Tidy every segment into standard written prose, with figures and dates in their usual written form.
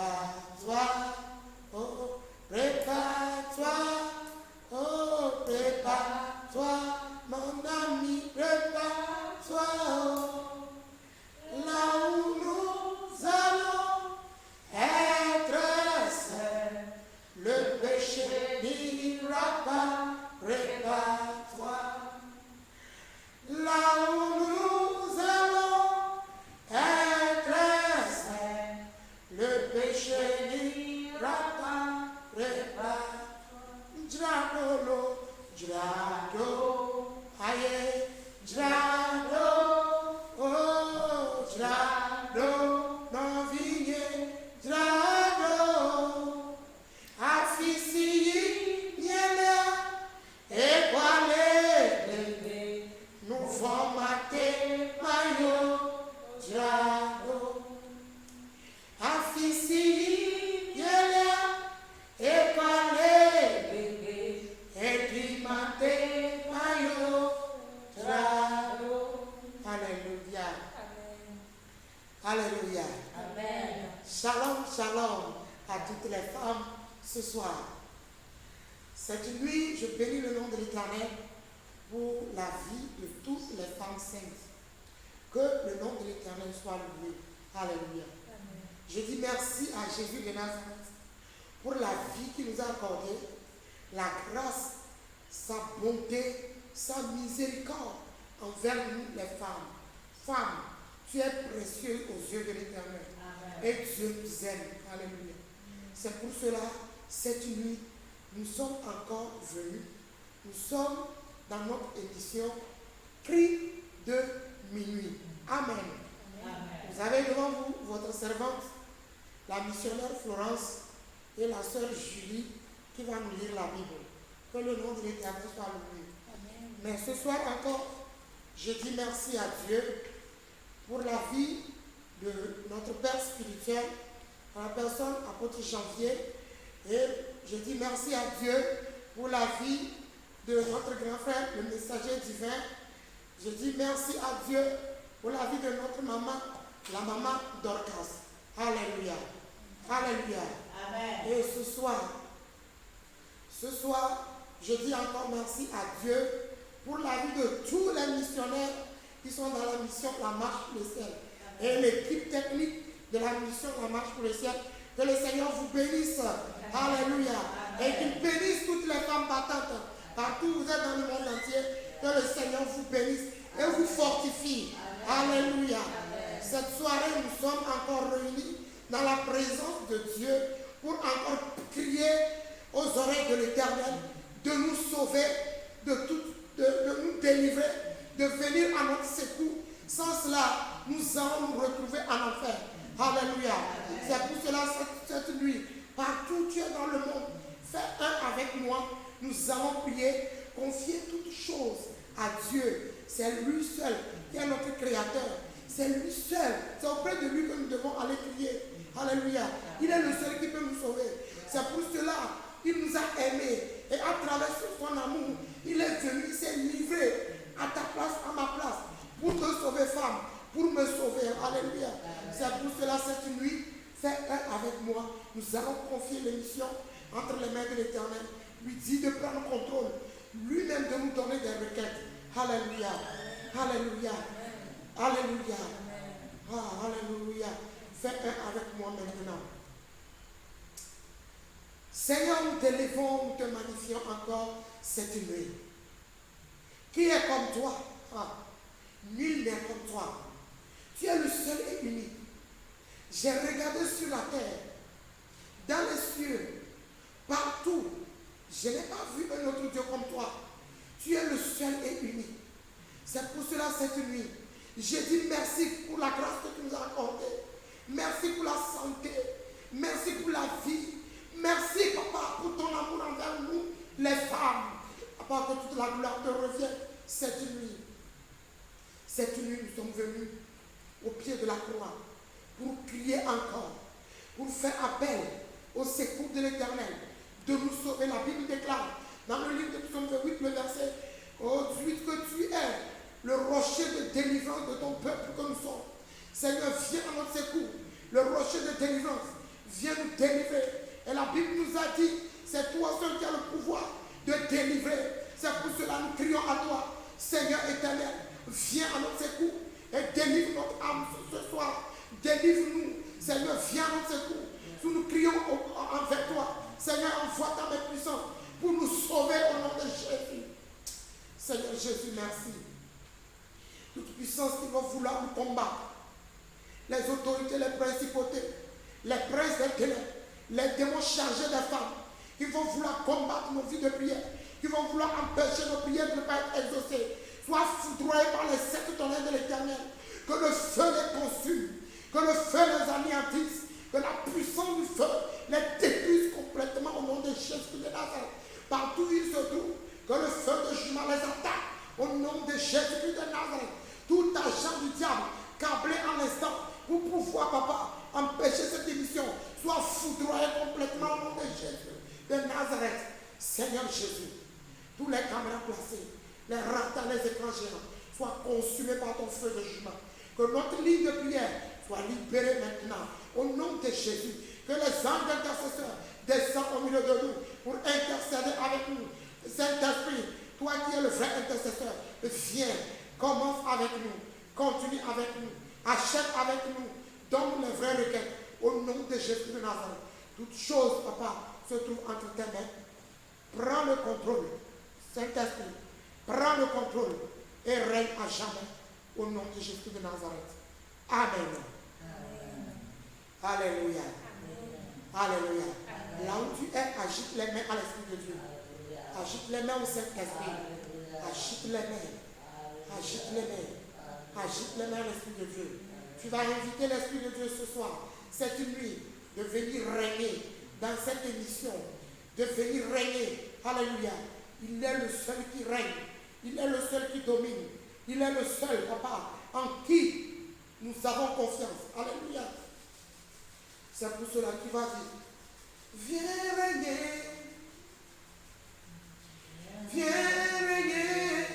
prépare-toi, oh, prépare-toi, oh, prépare-toi, mon ami, prépare-toi, oh, là où nous allons être seuls, le péché n'ira pas, prépare-toi, là où nous allons être seuls, le péché n'ira pas, prépare-toi. Dragolo, Drado, aïe, Drado, oh, Drado, non vigné, Drado, affici, niela, et quoi nous formater, maillot, Drado, affici, niela, et quoi Alléluia. Alléluia. Amen. Shalom, shalom à toutes les femmes ce soir. Cette nuit, je bénis le nom de l'Éternel pour la vie de toutes les femmes saintes. Que le nom de l'Éternel soit loué. Alléluia. Amen. Je dis merci à Jésus de Nazareth pour la vie qu'il nous a accordée, la grâce, sa bonté, sa miséricorde envers nous les femmes. Femme, tu es précieuse aux yeux de l'Éternel. Et Dieu nous aime. Alléluia. C'est pour cela, cette nuit, nous sommes encore venus. Nous sommes dans notre émission Cri de minuit. Amen. Vous avez devant vous votre servante, la missionnaire Florence et la sœur Julie qui va nous lire la Bible. Que le nom de l'Éternel soit loué. Mais ce soir encore, je dis merci à Dieu pour la vie de notre Père spirituel, à la personne apôtre Janvier. Et je dis merci à Dieu pour la vie de notre grand frère, le messager divin. Je dis merci à Dieu pour la vie de notre maman, la maman Dorcas. Alléluia. Alléluia. Amen. Et ce soir, je dis encore merci à Dieu pour la vie de tous les missionnaires qui sont dans la mission La Marche pour le ciel. Et l'équipe technique de la mission La Marche pour le ciel. Que le Seigneur vous bénisse. Alléluia. Et qu'il bénisse toutes les femmes battantes. Partout où vous êtes dans le monde entier. Que le Seigneur vous bénisse et vous fortifie. Alléluia. Cette soirée, nous sommes encore réunis dans la présence de Dieu pour encore crier aux oreilles de l'Éternel de nous sauver, de nous délivrer, de venir à notre secours. Sans cela, nous allons nous retrouver en enfer. Alléluia. C'est pour cela, cette nuit, partout où tu es dans le monde, fais un avec moi. Nous allons prier, confier toutes choses à Dieu. C'est lui seul qui est notre créateur. C'est lui seul. C'est auprès de lui que nous devons aller crier. Alléluia. Il est le seul qui peut nous sauver. C'est pour cela qu'il nous a aimés. Et à travers son amour, il est venu, il s'est livré à ta place, à ma place, pour te sauver, femme, pour me sauver. Alléluia. C'est pour cela, cette nuit, fais un avec moi. Nous allons confier l'émission entre les mains de l'Éternel. Lui dit de prendre contrôle. Lui-même de nous donner des requêtes. Alléluia. Alléluia. Alléluia. Ah, alléluia. Fais un avec moi maintenant. Seigneur, nous t'élévons, nous te magnifions encore cette nuit. Qui est comme toi? Ah, nul n'est comme toi. Tu es le seul et unique. J'ai regardé sur la terre, dans les cieux, partout. Je n'ai pas vu un autre Dieu comme toi. Tu es le seul et unique. C'est pour cela cette nuit, je dis merci pour la grâce que tu nous as accordée. Merci pour la santé. Merci pour la vie. Merci, Papa, pour ton amour envers nous, les femmes. Papa, que toute la gloire te revienne cette nuit. Cette nuit, nous sommes venus au pied de la croix pour crier encore, pour faire appel au secours de l'Éternel, de nous sauver. La Bible déclare dans le livre de Psaume 8, le verset 8, que tu es le rocher de délivrance de ton peuple que nous sommes. Seigneur, viens à notre secours, le rocher de délivrance, viens nous délivrer. Et la Bible nous a dit, c'est toi seul qui as le pouvoir de délivrer. C'est pour cela que nous crions à toi, Seigneur éternel, viens à notre secours et délivre notre âme ce soir. Délivre-nous, Seigneur, viens à notre secours. Nous crions envers toi, Seigneur, envoie ta main puissante pour nous sauver au nom de Jésus. Seigneur Jésus, merci. Toute puissance qui va vouloir nous combattre, les autorités, les principautés, les princes des ténèbres, les démons chargés des femmes, qui vont vouloir combattre nos vies de prière, qui vont vouloir empêcher nos prières de ne pas être exaucées, soient foudroyés par les sept tonnerres de l'Éternel, que le feu les consume, que le feu les anéantisse, que la puissance du feu les détruise complètement au nom de Jésus de Nazareth. Partout où ils se trouvent, que le feu de jugement les attaque au nom de Jésus de Nazareth. Tout agent du diable, câblé en instant, pour pouvoir, papa, empêcher cette émission, soit foudroyé complètement au nom de Jésus de Nazareth. Seigneur Jésus, tous les caméras placées, les radars, les écrans géants, soient consumés par ton feu de jugement. Que notre ligne de prière soit libérée maintenant, au nom de Jésus. Que les anges intercesseurs descendent au milieu de nous pour intercéder avec nous. Saint-Esprit, toi qui es le vrai intercesseur, viens, commence avec nous, continue avec nous, achète avec nous, donne les vraies requêtes, au nom de Jésus de Nazareth. Toutes choses, papa, se trouvent entre tes mains. Prends le contrôle, Saint-Esprit, prends le contrôle et règne à jamais, au nom de Jésus de Nazareth. Amen. Alléluia. Alléluia. Là où tu es, agite les mains à l'Esprit de Dieu. Agite les mains au Saint-Esprit. Agite les mains. Agite les mains. Agite les mains à l'Esprit de Dieu. Tu vas inviter l'Esprit de Dieu ce soir, cette nuit, de venir régner dans cette émission. De venir régner. Alléluia. Il est le seul qui règne. Il est le seul qui domine. Il est le seul, papa, en qui nous avons confiance. Alléluia. C'est pour cela qu'il va dire, viens régner, viens régner,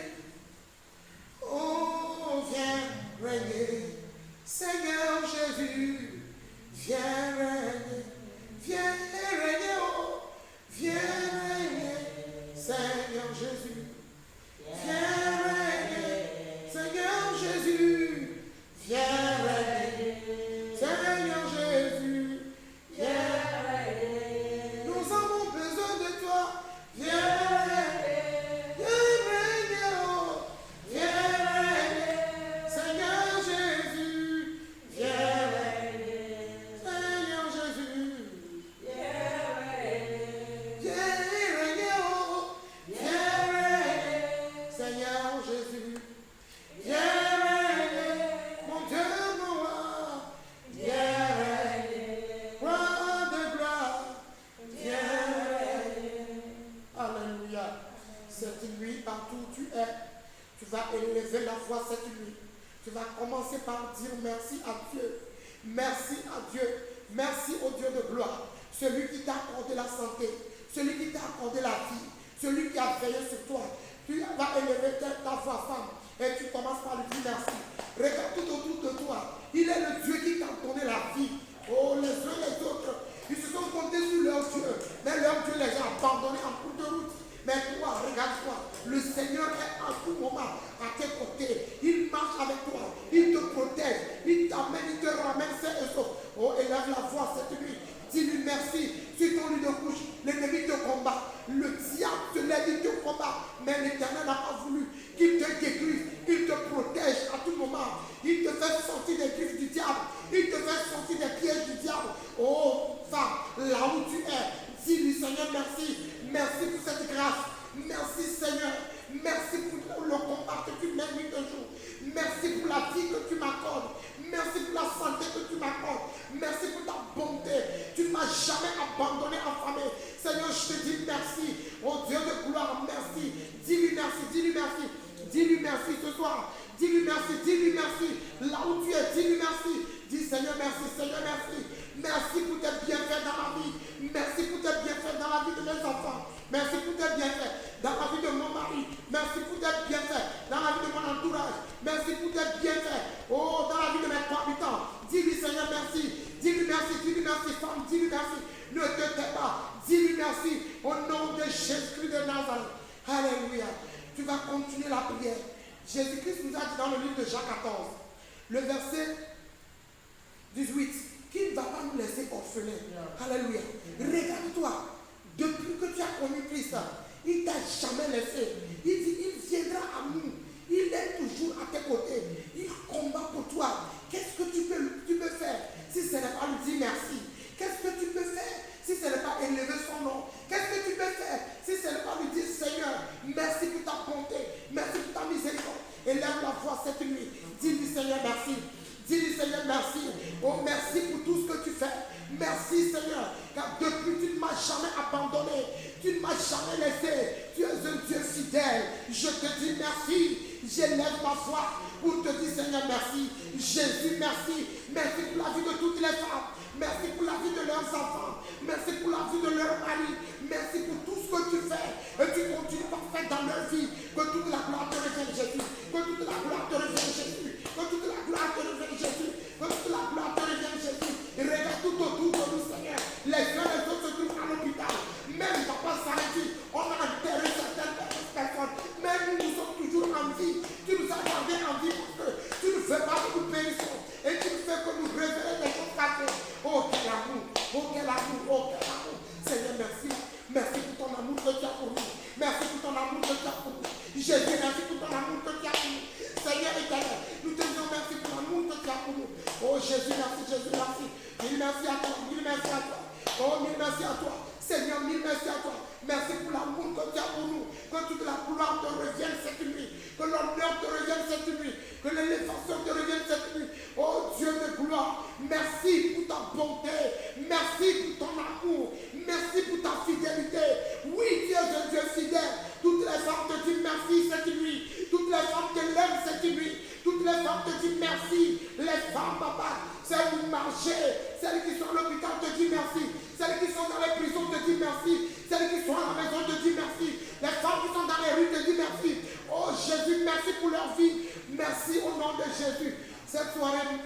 oh viens régner, Seigneur Jésus, viens régner, oh, viens régner, Seigneur Jésus, viens régner, Seigneur Jésus, viens régner, Seigneur Jésus. Nous avons besoin de toi. Viens régner, oh, viens régner, Seigneur Jésus, viens régner, Seigneur Jésus, viens régner, oh, viens régner, Seigneur Jésus, viens régner, mon Dieu, mon roi, viens régner, roi de gloire, viens régner. Alléluia. Cette nuit, partout où tu es, tu vas élever la voix cette nuit. Tu vas commencer par dire merci à Dieu. Merci à Dieu. Merci au Dieu de gloire. Celui qui t'a accordé la santé. Celui qui t'a accordé la vie. Celui qui a veillé sur toi. Tu vas élever ta voix, femme. Et tu commences par lui dire merci. Regarde tout autour de toi. Il est le Dieu qui t'a donné la vie. Oh, les uns les autres, ils se sont comptés sur leur Dieu. Mais leur Dieu les a abandonnés en cours de route. Mais toi, regarde-toi, le Seigneur est en tout moment à tes côtés. Il marche avec toi, il te protège, il t'amène, il te ramène sain et sauf. Oh, élève la voix cette nuit. Dis-lui merci. Sur ton lit de couche, l'ennemi te combat. Le diable te lève, il te combat. Mais l'Éternel n'a pas voulu qu'il te détruise. Il te protège à tout moment. Il te fait sortir des griffes du diable. Il te fait sortir des pièges du diable. Oh, femme, là où tu es, dis-lui, Seigneur, merci. Merci pour cette grâce. Merci, Seigneur. Merci pour le combat que tu mènes nuit de jour. Merci pour la vie que tu m'accordes. Merci pour la santé que tu m'accordes. Merci pour ta bonté. Tu ne m'as jamais abandonné, affamé. Seigneur, je te dis merci. Oh Dieu de gloire, merci. Dis-lui merci, dis-lui merci. Dis-lui merci ce soir. Dis-lui merci, dis-lui merci. Là où tu es, dis-lui merci. Dis Seigneur, merci, Seigneur, merci. Merci pour tes bienfaits dans ma vie. Merci pour tes bienfaits dans la vie de mes enfants. Merci pour tes bienfaits dans la vie de mon mari. Merci pour tes bienfaits dans la vie de mon entourage. Merci pour tes bienfaits, oh, dans la vie de mes cohabitants. Dis-lui Seigneur merci. Dis-lui merci, femme, dis-lui Jésus-Christ nous a dit dans le livre de Jean 14, le verset 18, qu'il ne va pas nous laisser orphelins. Alléluia. Regarde-toi, depuis que tu as connu Christ, il ne t'a jamais laissé. Il dit, il viendra à nous. Il est toujours à tes côtés. Il combat pour toi. Qu'est-ce que tu peux faire si ce n'est pas lui dire merci? Qu'est-ce que tu peux faire si ce n'est pas élever son nom? Qu'est-ce que tu peux faire si ce n'est pas lui dire Seigneur, merci pour ta bonté, merci pour ta miséricorde? Élève la voix cette nuit. Dis-lui Seigneur merci. Dis-lui Seigneur merci. Oh merci pour tout ce que tu fais. Merci Seigneur, car depuis tu ne m'as jamais abandonné. Tu ne m'as jamais laissé. Tu es un Dieu fidèle. Je te dis merci. J'élève ma voix pour te dire Seigneur merci. Jésus merci. Merci pour la vie de toutes les femmes. Merci pour la vie de leurs enfants. Merci pour la vie de leurs maris. Merci pour tout ce que tu fais. Et tu continues à faire dans leur vie. Que toute la gloire te revienne Jésus. Que toute la gloire te revienne Jésus. Que toute la gloire te revienne Jésus. Que toute la gloire te revienne Jésus. Et regarde tout autour de nous Seigneur. Les uns et les autres se trouvent à l'hôpital. Même papa Sarati, on a enterré certaines personnes. Même nous sommes toujours en vie. Tu nous as gardés en vie parce que tu ne veux pas que nous périssions. Et tu fais que nous révélions les choses cachées. Oh quel amour, oh quel amour, oh quel amour. Seigneur merci. Merci pour ton amour que tu as pour nous. Merci pour ton amour que tu as pour nous. Jésus, merci pour ton amour que tu as pour nous. Seigneur éternel, nous te disons merci pour l'amour que tu as pour nous. Oh Jésus, merci, Jésus, merci. Mille merci à toi, mille merci à toi. Oh, mille merci à toi. Seigneur, mille merci à toi. Merci pour l'amour que tu as pour nous. Que toute la gloire te revienne cette nuit. Que l'honneur te revienne cette nuit. Que l'élévation te revienne cette nuit. Oh Dieu de gloire, merci pour ta bonté. Merci pour ton amour. Merci pour ta fidélité. Oui, tu es un Dieu fidèle. Toutes les femmes te disent merci cette nuit. Toutes les femmes te lèvent cette nuit. Toutes les femmes te disent merci. Les femmes, papa, celles qui marchent, celles qui sont à l'hôpital te disent merci. Celles qui sont dans les prisons te disent merci. Celles qui sont à la maison te disent merci. Les femmes qui sont dans les rues te disent merci. Oh Jésus, merci pour leur vie. Merci au nom de Jésus. Cette soirée,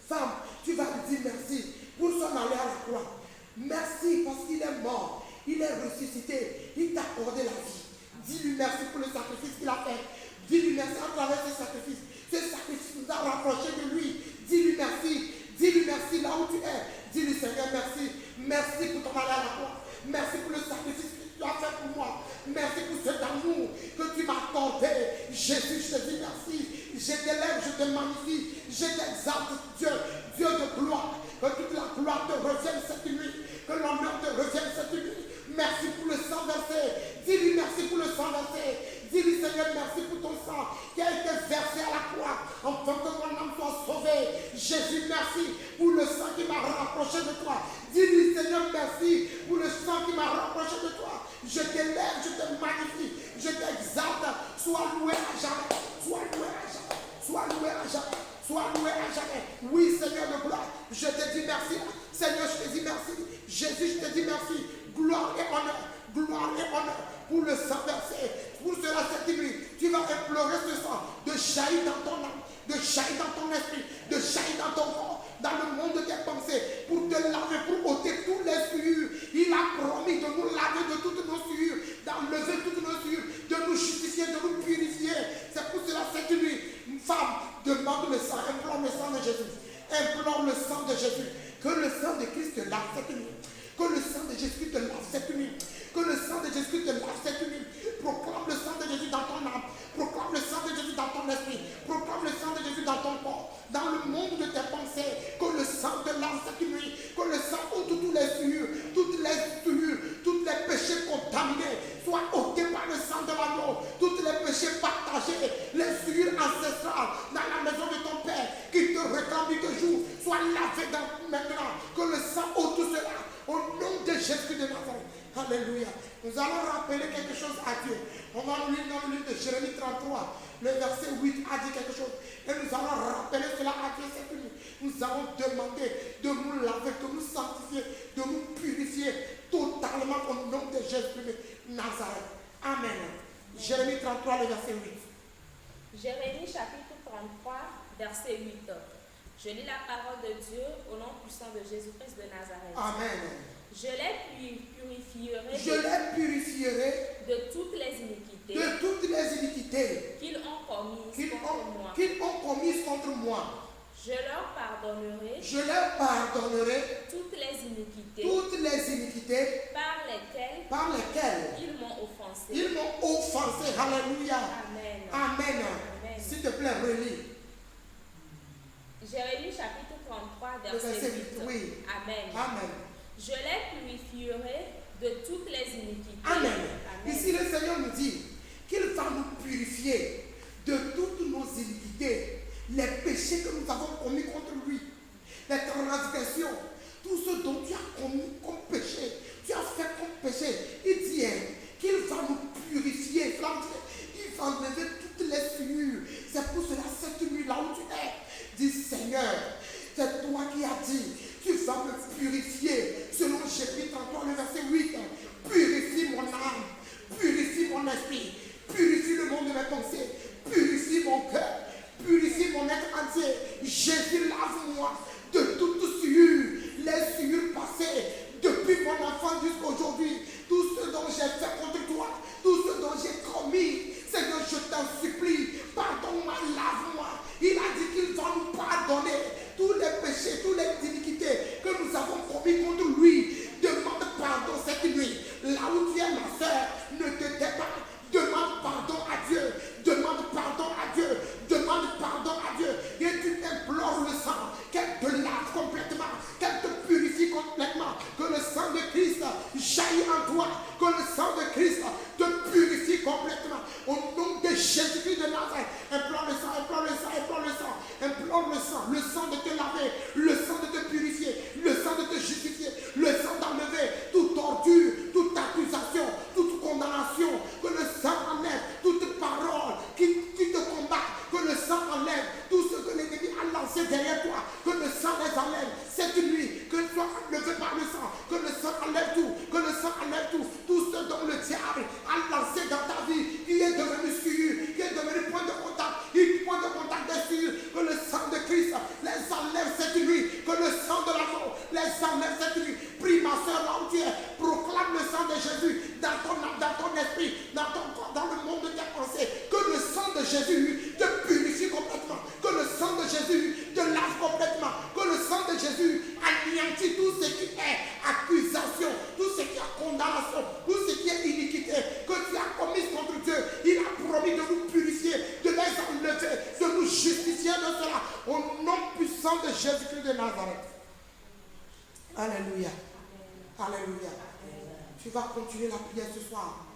femme, tu vas lui dire merci pour son aller à la croix. Merci parce qu'il est mort. Il est ressuscité. Il t'a accordé la vie. Dis-lui merci pour le sacrifice qu'il a fait. Dis-lui merci à travers ce sacrifice. Ce sacrifice nous a rapprochés de lui. Dis-lui merci. Dis-lui merci là où tu es. Dis-lui Seigneur merci. Merci pour ton aller à la croix. Merci pour le sacrifice que tu as fait pour moi. Merci pour cet amour que tu m'as accordé. Jésus, je te dis merci. Je t'élève, je te magnifie. Je t'exalte, Dieu. Dieu de gloire. Que toute la gloire te revienne cette nuit. Que l'honneur te revienne cette nuit. Merci pour le sang versé. Dis-lui merci pour le sang versé. Dis-lui Seigneur merci pour ton sang qui a été versé à la croix afin que mon âme soit sauvée. Jésus merci pour le sang qui m'a rapproché de toi. Dis-lui Seigneur merci pour le sang qui m'a rapproché de toi. Je t'élève, je te magnifie, je t'exalte. Sois loué à jamais. Sois loué à jamais. Sois loué à jamais. Sois loué à jamais. Oui Seigneur de gloire, je te dis merci. Seigneur, je te dis merci. Jésus, je te dis merci. Gloire et honneur. Gloire et honneur pour le sang versé. Pour cela cette nuit, tu vas implorer ce sang de jaillir dans ton âme, de jaillir dans ton esprit, de jaillir dans ton corps, dans le monde de tes pensées, pour te laver, pour ôter tous les souillures. Il a promis de nous laver de toutes nos souillures, d'enlever toutes nos souillures, de nous justifier, de nous purifier. C'est pour cela cette nuit, une femme demande le sang, implore le sang de Jésus. Implore le sang de Jésus. Que le sang de Christ te lave cette nuit. Que le sang de Jésus te lave cette nuit. Que le sang de Jésus te lave cette nuit. Proclame le sang de Jésus dans ton âme. Proclame le sang de Jésus dans ton esprit. Proclame le sang de Jésus dans ton corps. Dans le monde de tes pensées. Que le sang te lave cette nuit. Que le sang ôte tous les souillures. Toutes les souillures. Tous les péchés contaminés. Soient ôtés par le sang de l'agneau. Tous les péchés partagés. Les souillures ancestrales. Dans la maison de ton Père. Qui te réclame, qui te joue. Soient lavés maintenant. Que le sang ôte tout cela. Au nom de Jésus de Nazareth. Alléluia. Nous allons rappeler quelque chose à Dieu. On va lire dans le livre de Jérémie 33. Le verset 8 a dit quelque chose. Et nous allons rappeler cela à Dieu cette nuit. Nous allons demander de nous laver, de nous sanctifier, de nous purifier totalement au nom de Jésus de Nazareth. Amen. Jérémie 33, le verset 8. Jérémie chapitre 33, verset 8. Je lis la parole de Dieu au nom puissant de Jésus-Christ de Nazareth. Amen. Je les purifierai de toutes les iniquités iniquités de toutes les iniquités qu'ils ont commises qu'ils contre moi. ont commises contre moi. Je leur pardonnerai Je leur pardonnerai toutes les iniquités par lesquelles ils m'ont offensé. ils m'ont offensé. Alléluia. Amen. Amen. Amen. S'il te plaît, relis. Jérémie chapitre 33, Le verset verset 8. 8. Oui. Amen. Amen. Je les purifierai de toutes les iniquités. Amen. Amen. Ici, le Seigneur nous dit qu'il va nous purifier de toutes nos iniquités, les péchés que nous avons commis contre lui, les transgressions, tout ce dont tu as commis comme péché, tu as fait comme péché. Il dit qu'il va nous purifier, il va enlever toutes les souillures. C'est pour cela, cette nuit là où tu es, dis Seigneur, c'est toi qui as dit, tu vas me purifier. Selon chapitre 33, le verset 8, purifie mon âme, purifie mon esprit, purifie le monde de mes pensées, purifie mon cœur, purifie mon être entier. Jésus, lave-moi de toute souillure, les souillures passées, depuis mon enfance jusqu'à aujourd'hui, tout ce dont j'ai fait contre toi, tout ce dont j'ai commis. Seigneur, je t'en supplie, pardonne-moi, lave-moi. Il a dit qu'il va nous pardonner tous les péchés, toutes les iniquités que nous avons commis contre lui. Demande pardon cette nuit. Là où tu es, ma soeur, ne te tais pas. Demande pardon à Dieu. Demande pardon à Dieu. Demande pardon à Dieu. Et tu implores le sang, qu'elle te lave complètement, qu'elle te purifie complètement, que le sang de Christ jaillit en toi, que le sang de Christ te purifie complètement. Au nom de Jésus-Christ de Nazareth, implore le sang, implore le sang, implore le sang, implore le sang de te laver, le sang de te purifier, le sang de te justifier, le sang d'enlever toute ordure, toute accusation, toute condamnation, que le sang enlève toute parole qui te combat, que le sang enlève tout ce que l'ennemi a lancé derrière toi, que le sang les enlève cette nuit, que soit enlevé par le sang, que le sang enlève tout, que le sang enlève tout ce dont le diable a lancé dans ta vie, qui est devenu souillure, qui est devenu point de contact des souillures, que le sang de Christ les enlève cette nuit, que le sang de l'amour les enlève cette nuit. Prie ma soeur là où tu es, proclame le sang de Jésus dans ton âme, dans ton esprit, dans ton corps, dans le monde de tes pensées, que le sang de Jésus te purifie complètement, que le sang de Jésus te lave complètement, que le sang de Jésus anéantit tout ce qui est accusation, tout ce qui est condamnation, tout ce qui est iniquité que tu as commis contre Dieu. Il a promis de nous purifier, de les enlever, de nous justifier de cela, au nom puissant de Jésus-Christ de Nazareth. Alléluia. Alléluia. Tu vas continuer la prière ce soir.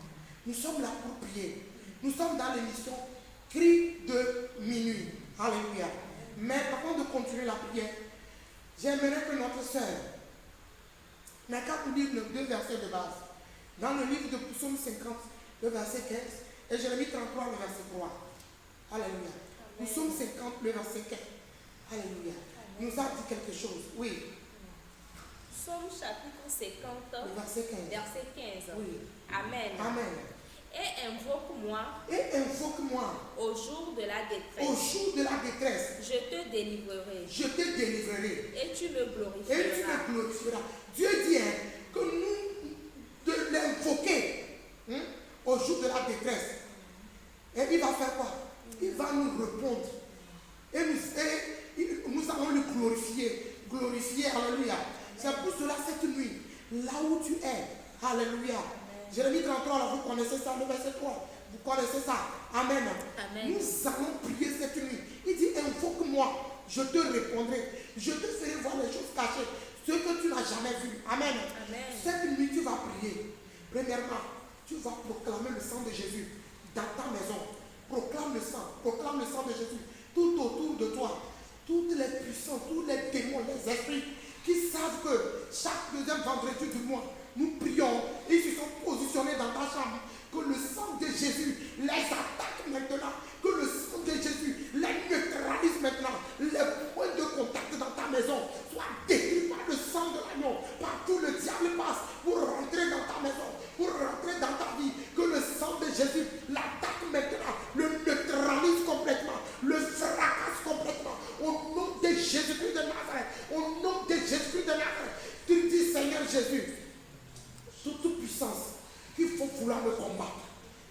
Nous sommes là pour prier. Nous sommes dans l'émission Cri de minuit. Alléluia. Mais avant de continuer la prière, j'aimerais que notre sœur n'a qu'à nous lire les deux versets de base. Dans le livre de Psaume 50, le verset 15, et Jérémie 33, le verset 3. Alléluia. Psaume 50, le verset 15. Alléluia. Il nous a dit quelque chose. Oui. Psaume chapitre 50, Le verset 15. verset 15. Oui. Amen. Amen. Et invoque-moi Et invoque-moi au jour de la détresse. au jour de la détresse. Je te délivrerai. Je te délivrerai. Et tu me Et tu glorifieras. me glorifieras. Dieu dit que nous de l'invoquer au jour de la détresse. Et il va faire quoi? Il va nous répondre. Et nous allons le glorifier. Glorifier, alléluia. C'est pour cela cette nuit, là où tu es, alléluia. Jérémie 33, là, vous connaissez ça, le verset 3. Vous connaissez ça. Amen. Amen. Nous allons prier cette nuit. Il dit, invoque-moi, je te répondrai. Je te ferai voir les choses cachées, ce que tu n'as jamais vu. Amen. Amen. Cette nuit, tu vas prier. Premièrement, tu vas proclamer le sang de Jésus dans ta maison. Proclame le sang de Jésus tout autour de toi. Toutes les puissances, tous les démons, les esprits qui savent que chaque deuxième vendredi du mois, nous prions, ils se sont positionnés dans ta chambre. Que le sang de Jésus les attaque maintenant. Que le sang de Jésus les neutralise maintenant. Les points de contact dans ta maison soient détruits par le sang de l'agneau. Partout le diable passe pour rentrer dans ta maison, pour rentrer dans ta vie. Que le sang de Jésus l'attaque maintenant, le neutralise complètement, le fracasse complètement. Au nom de Jésus-Christ de Nazareth, au nom de Jésus-Christ de Nazareth, tu dis Seigneur Jésus, toute puissance qu'il faut vouloir me combattre.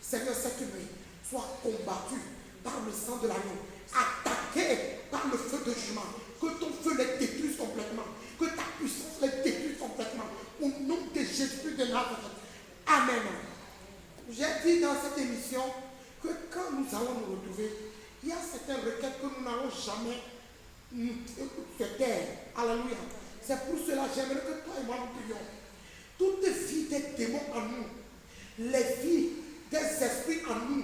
Seigneur, cette nuit, sois combattu par le sang de l'agneau, attaqué par le feu de jugement, que ton feu les détruise complètement, que ta puissance les détruise complètement, au nom de Jésus de Nazareth. Amen. J'ai dit dans cette émission que quand nous allons nous retrouver, il y a certaines requêtes que nous n'allons jamais se taire. Alléluia. C'est pour cela que j'aimerais que toi et moi nous prions. Toute vie des démons en nous, les vies des esprits en nous,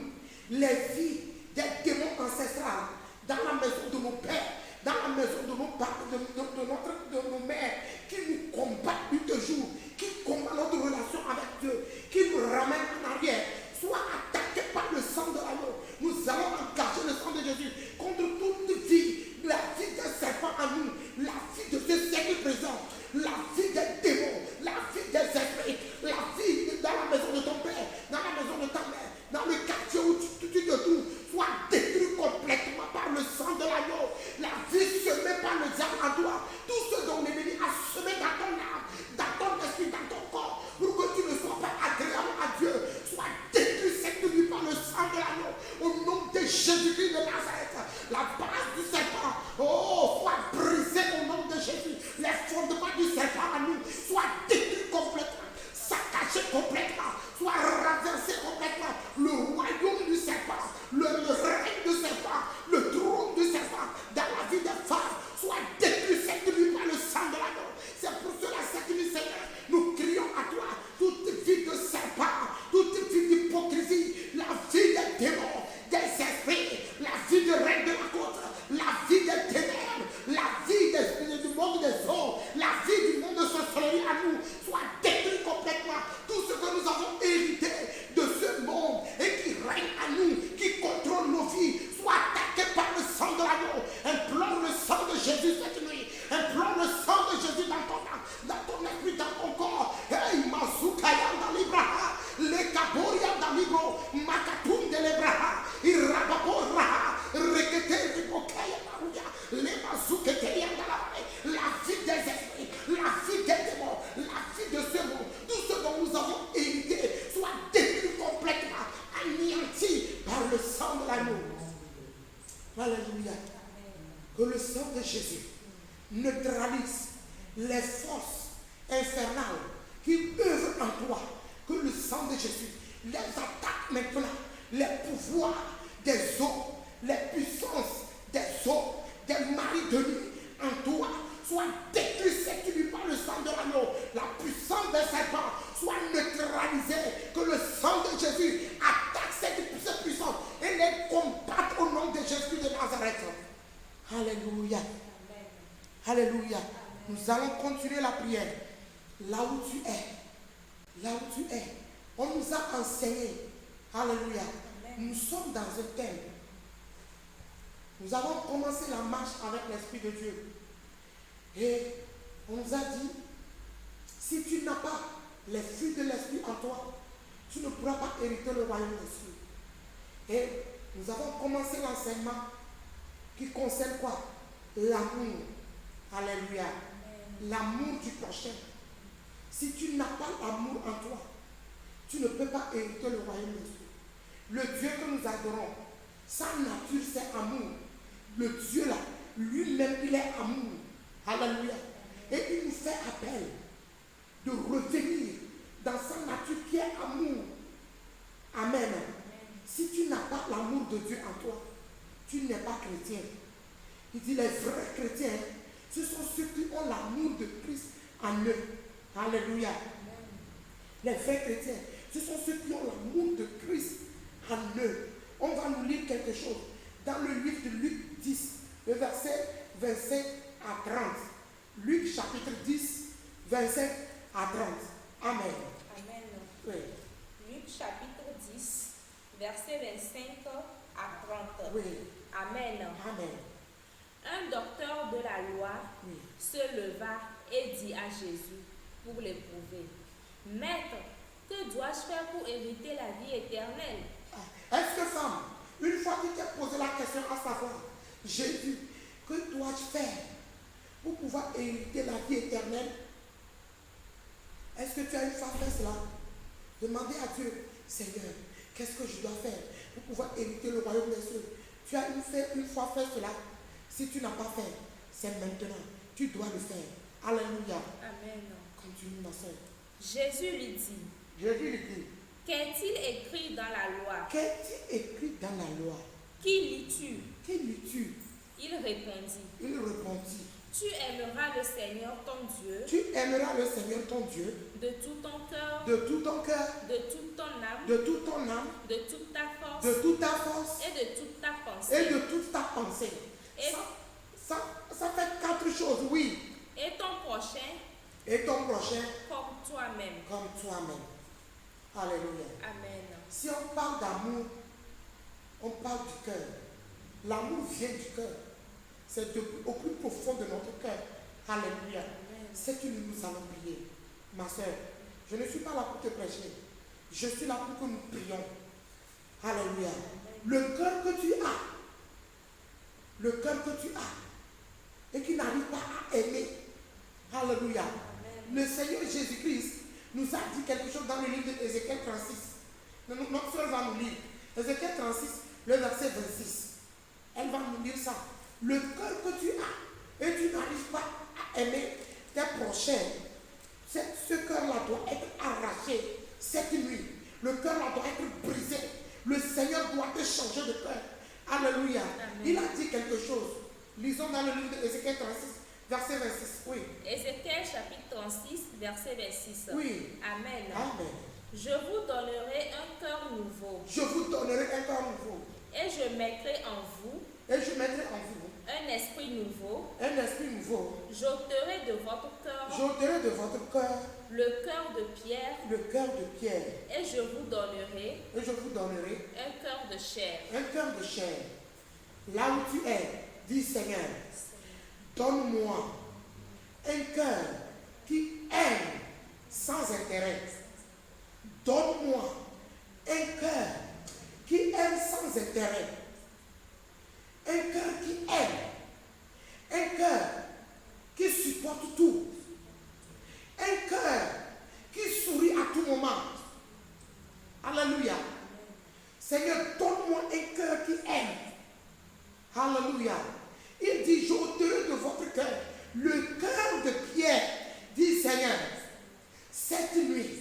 les vies des démons ancestrales, dans la maison de nos pères, dans la maison de nos parents, de nos mères, qui nous combattent nuit et jour, qui combattent notre relation avec Dieu, qui nous ramènent en arrière, soit attaqués par le sang de l'agneau. Nous allons engager le sang de Jésus contre toute vie, la vie des serpents en nous, la vie de ce siècle présent, la vie des démons, la vie des esprits, la vie dans la maison de ton père, dans la maison de ta mère, dans le quartier où tu te trouves, soit détruit complètement par le sang de l'agneau. La vie semée par le diable en toi, tout ce dont l'ennemi a semé dans ton âme, dans ton esprit, dans ton corps, pour que tu ne sois pas agréable à Dieu, soit détruit cette nuit par le sang de l'agneau, au nom de Jésus-Christ de Nazareth. La base du serpent, soit brisée au nom de Jésus. Les fondements du serpent en nous soient détruits complètement, saccagés complètement, soit renversés complètement. Le royaume du serpent, le règne du serpent, le trône du serpent dans la vie des femmes soit détruit cette nuit par le sang de l'agneau. C'est pour cela cette nuit, Seigneur, nous crions à toi, toute vie de serpent, toute vie d'hypocrisie, la vie des démons, des esprits, la vie de règne de la côte, la vie des ténèbres, la vie du monde des eaux, la vie du monde de sorcellerie à nous, soit détruite complètement. Tout ce que nous avons hérité de ce monde et qui règne à nous, qui contrôle nos vies, soit attaqué par le sang de l'agneau. Implore le sang de Jésus cette nuit. Implore le sang de Jésus dans ton âme, dans ton esprit, dans ton corps. Hey, Mazukaya dans l'Ibraha, les Kaboria dans l'Ibro, Makatum de l'Ibraha, Irababo Raha, Rekete Ribokaya Maruya, les Mazukete dans la vie des esprits, la vie des démons, la vie de ce monde, tout ce dont nous avons hérité, soit détruit complètement, anéanti par le sang de l'agneau. Alléluia. Que le sang de Jésus neutralise les forces infernales qui œuvrent en toi. Que le sang de Jésus les attaque maintenant. Les pouvoirs des eaux, les puissances des eaux, des maris de nuit en toi soient détruits cette nuit par le sang de l'agneau. La puissance des serpents soit neutralisée. Que le sang de Jésus attaque cette puissance et les combatte au nom de Jésus de Nazareth. Alléluia. Amen. Alléluia. Amen. Nous allons continuer la prière. Là où tu es. Là où tu es. On nous a enseigné. Alléluia. Amen. Nous sommes dans un thème. Nous avons commencé la marche avec l'Esprit de Dieu. Et on nous a dit, si tu n'as pas les fruits de l'Esprit en toi, tu ne pourras pas hériter le royaume des cieux. Et nous avons commencé l'enseignement qui concerne quoi? L'amour. Alléluia. L'amour du prochain. Si tu n'as pas l'amour en toi, tu ne peux pas hériter le royaume des cieux. Le Dieu que nous adorons, sa nature c'est amour. Le Dieu là, lui-même il est amour. Alléluia. Et il nous fait appel de revenir dans sa nature qui est amour. Amen. Si tu n'as pas l'amour de Dieu en toi, tu n'es pas chrétien. Il dit les vrais chrétiens, ce sont ceux qui ont l'amour de Christ en eux. Alléluia. Les vrais chrétiens, ce sont ceux qui ont l'amour de Christ en eux. On va nous lire quelque chose dans le livre de Luc 10, le verset 25 à 30. Luc chapitre 10, 25 à 30. Amen. Amen. Oui. Luc chapitre 10, verset 25 à 30. Oui. Amen. Amen. Un docteur de la loi se leva et dit à Jésus pour l'éprouver, Maître, que dois-je faire pour hériter la vie éternelle? Est-ce que femme, une fois que tu t'es posé la question à savoir, Jésus, que dois-je faire pour pouvoir hériter la vie éternelle? Est-ce que tu as une fois fait cela? Demandez à Dieu, Seigneur, qu'est-ce que je dois faire pour pouvoir hériter le royaume des cieux? Tu as une fois fait cela. Si tu n'as pas fait, c'est maintenant. Tu dois le faire. Alléluia. Amen. Continue, ma soeur. Jésus lui dit, Jésus lui dit, qu'est-il écrit dans la loi? qu'est-il écrit dans la loi? Qui lis-tu? Qui lis-tu? Il répondit, Il répondit, tu aimeras le Seigneur ton Dieu tu aimeras le Seigneur ton Dieu de tout ton cœur, de tout ton cœur, de toute ton âme, de toute ton âme, de toute ta force de toute ta force et de toute ta et pensée. de toute ta pensée. Et- Ça fait 4 choses, oui. Et ton prochain Et ton prochain comme toi-même. comme toi-même. Alléluia. Amen. Si on parle d'amour, on parle du cœur. L'amour vient du cœur. C'est au plus profond de notre cœur. Alléluia. C'est que nous allons prier. Ma soeur, je ne suis pas là pour te prêcher. Je suis là pour que nous prions. Alléluia. Le cœur que tu as, et qui n'arrive pas à aimer. Alléluia. Le Seigneur Jésus-Christ nous a dit quelque chose dans le livre d'Ézéchiel 36. Notre soeur va nous lire. Ézéchiel 36, le verset 26. Elle va nous dire ça. Le cœur que tu as et tu n'arrives pas à aimer tes prochains, ce cœur-là doit être arraché cette nuit. Le cœur-là doit être brisé. Le Seigneur doit te changer de cœur. Alléluia. Amen. Il a dit quelque chose. Lisons dans le livre d'Ézéchiel 36, verset 26. Oui. Ézéchiel chapitre 36, verset 26. Oui. Amen. Amen. Je vous donnerai un cœur nouveau Je vous donnerai un cœur nouveau. et je mettrai en vous Et je mettrai en vous un esprit nouveau. un esprit nouveau. J'ôterai de votre cœur J'ôterai de votre cœur le cœur de pierre le cœur de pierre. et je vous donnerai Et je vous donnerai un cœur de chair. un cœur de chair. Là où tu es, dis Seigneur, donne-moi un cœur qui aime sans intérêt. Donne-moi un cœur qui aime sans intérêt. Un cœur qui aime. Un cœur qui supporte tout. Un cœur qui sourit à tout moment. Alléluia. Seigneur, donne-moi un cœur qui aime. Alléluia. Il dit, j'ôterai de votre cœur le cœur de pierre. Dis Seigneur, cette nuit,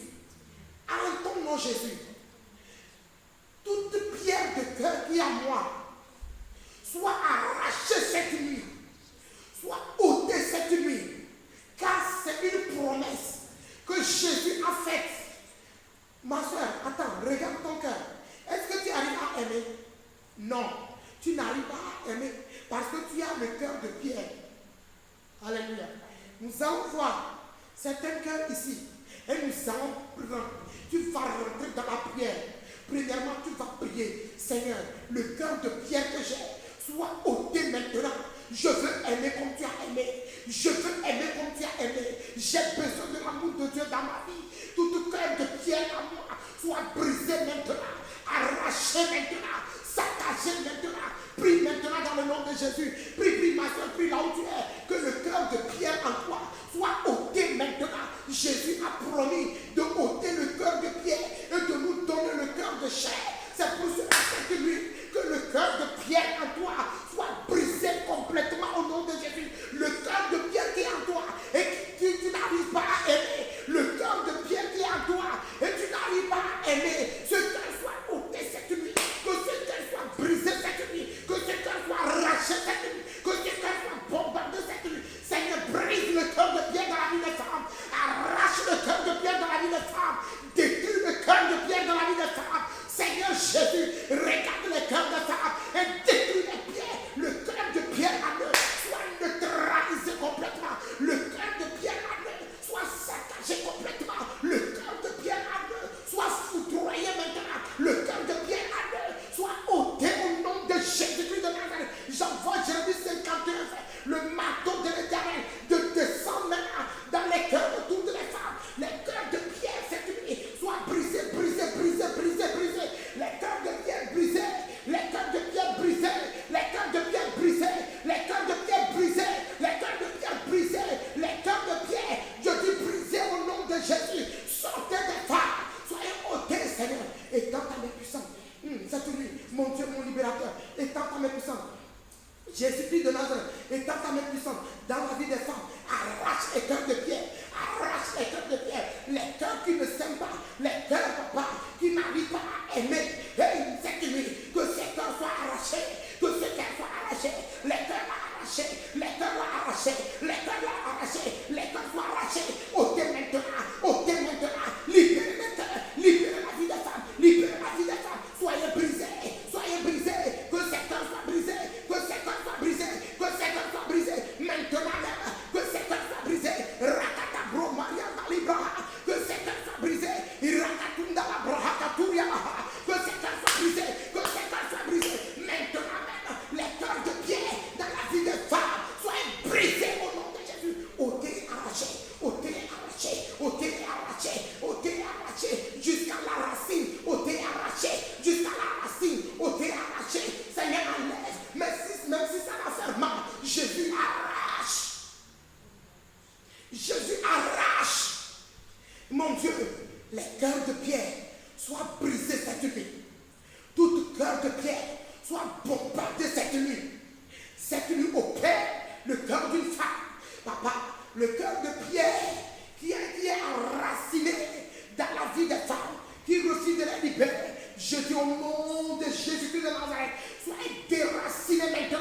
en ton nom Jésus, toute pierre de cœur qui est à moi, soit arrachée cette nuit, soit ôtée cette nuit, car c'est une promesse que Jésus a faite. Ma soeur, attends, regarde ton cœur. Est-ce que tu arrives à aimer? Non, tu n'arrives pas à aimer parce que tu as le cœur de pierre. Alléluia. Nous allons voir certains cœurs ici et nous allons prendre. Tu vas rentrer dans la prière. Premièrement, tu vas prier. Seigneur, le cœur de pierre que j'ai soit ôté maintenant. Je veux aimer comme tu as aimé. Je veux aimer comme tu as aimé. J'ai besoin de l'amour de Dieu dans ma vie. Tout cœur de pierre à moi soit brisé maintenant, arraché maintenant, saccagé maintenant. Prie maintenant dans le nom de Jésus. Prie, ma soeur, prie là où tu es. Que le cœur de pierre en toi soit ôté maintenant. Jésus a promis de ôter le cœur de pierre et de nous donner le cœur de chair. C'est pour cela cette nuit que le cœur de pierre en toi soit brisé complètement au nom de Jésus. Le cœur de pierre qui est en toi et que tu n'arrives pas à aimer. Le cœur de pierre qui est en toi et tu n'arrives pas à aimer. Ce cœur soit ôté cette nuit. Que ce cœur soit brisé cette nuit. Que ce cœur soit arraché cette nuit. Que ce cœur soit bombardé cette nuit. Seigneur, brise le cœur de pierre dans la vie des femmes. Arrache le cœur de pierre dans la vie des femmes. Détruis le cœur de pierre dans la vie des femmes. Seigneur Jésus, regarde les cœurs des femmes et détruis les pierres cœurs qui ne s'aiment pas, les cœurs, papa, qui n'arrivent pas à aimer. Et cette nuit, que ces cœurs soient arrachés, que ces cœurs soient arrachés, les cœurs arrachés, les cœurs arrachés, les cœurs arrachés, les cœurs soient arrachés. Ôtez maintenant, libérez les cœurs, libérez la vie des femmes, libérez la vie des femmes. Soyez brisés, que ces cœurs soient brisés, que ces cœurs soient brisés, que ces cœurs soient brisés. Maintenant même, que ces cœurs soient brisés. Rakata bro Maria Libra, que ces cœurs soient brisés. Rakatunda la Brahakaturia, que ces cœurs soient brisés, que ces cœurs soient brisés. Maintenant même, les cœurs de pierre dans la vie des femmes soient brisés au nom de Jésus. Ôtez arrachés, ôtez arrachés, ôtez arrachés, ôtez arrachés jusqu'à la racine, ôtez arrachés jusqu'à la racine, ôtez arrachés. Seigneur, enlève, même si ça va faire mal, Jésus arrache. Jésus arrache. Mon Dieu, les cœurs de pierre soient brisés cette nuit. Tout cœur de pierre soit bombardé cette nuit. Cette nuit au Père, le cœur d'une femme. Papa, le cœur de pierre qui est enraciné dans la vie des femmes, qui refuse de les libérer. Je dis au nom de Jésus-Christ de Nazareth, soyez déracinés maintenant,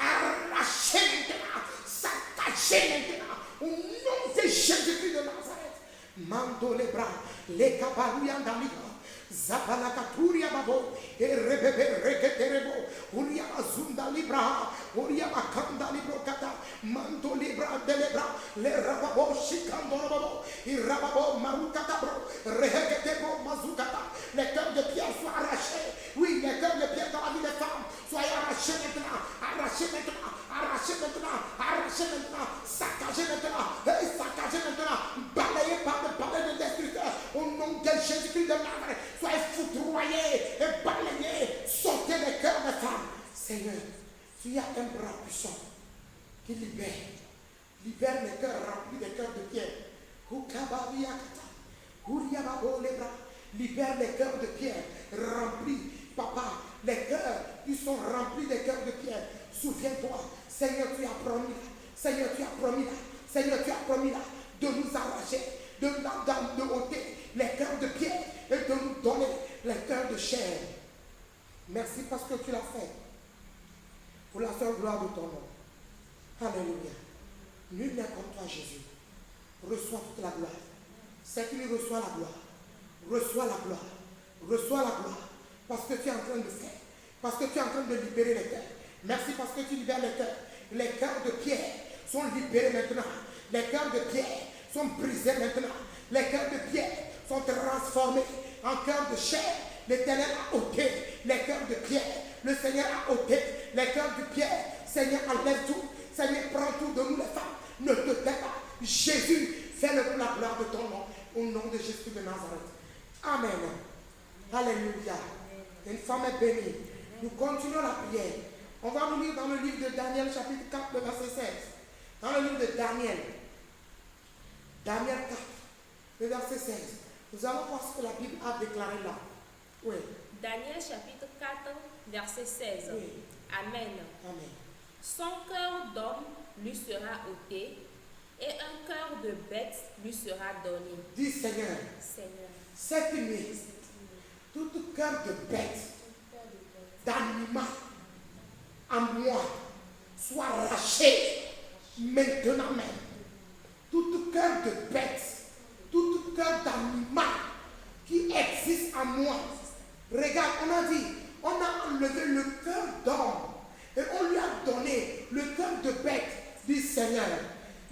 arrachés maintenant, saccagés maintenant, au nom de Jésus-Christ de Nazareth. Mando les bras, les cabarouillas d'Aliga. Zabalakaturia babo, erebebe reketerebo, uria azunda libra, uria makanda librokata, mando libra de lebra, le rababo shikando rababo, irababo marukata bro, reheketebo mazukata, les cœurs de pierre soient arrachés, oui, les cœurs de pierre dans la vie des femmes, soient arrachés maintenant, arrachés maintenant, arrachés maintenant, arrachés maintenant, saccagés maintenant, saccagés maintenant, balayés par le palais de destructeur, au nom de Jésus-Christ de Nazareth. Soyez foudroyés et balayés, sautez les cœurs des femmes. Seigneur, tu as un bras puissant qui libère les cœurs remplis des cœurs de pierre. Libère les cœurs de pierre remplis. Papa, les cœurs qui sont remplis des cœurs de pierre. Souviens-toi, Seigneur, tu as promis là. Seigneur, tu as promis là. Seigneur, tu as promis là de nous arracher, de ôter les cœurs de pierre et de nous donner les cœurs de chair. Merci parce que tu l'as fait. Pour la seule gloire de ton nom. Alléluia. Nul n'est comme toi, Jésus. Reçois toute la gloire. C'est qui reçoit la gloire. Reçois la gloire. Reçois la gloire. Parce que tu es en train de faire. Parce que tu es en train de libérer les cœurs. Merci parce que tu libères les cœurs. Les cœurs de pierre sont libérés maintenant. Les cœurs de pierre sont brisés maintenant. Les cœurs de pierre sont transformés en cœurs de chair. L'Éternel a ôté les cœurs de pierre. Le Seigneur a ôté les cœurs de pierre. Seigneur, enlève tout. Seigneur, prends tout de nous les femmes. Ne te tais pas. Jésus, fais-le pour la gloire de ton nom. Au nom de Jésus de Nazareth. Amen. Alléluia. Une femme est bénie. Nous continuons la prière. On va nous lire dans le livre de Daniel, chapitre 4, le verset 16. Dans le livre de Daniel. Daniel 4, le verset 16. Nous allons voir ce que la Bible a déclaré là. Oui. Daniel chapitre 4, verset 16. Oui. Amen. Amen. Son cœur d'homme lui sera ôté et un cœur de bête lui sera donné. Dis Seigneur, Seigneur, cette nuit, tout cœur de bête, d'animal en moi, soit arraché maintenant même. Tout cœur de bête, tout cœur d'animal qui existe en moi. Regarde, on a enlevé le cœur d'homme et on lui a donné le cœur de bête. Dis Seigneur,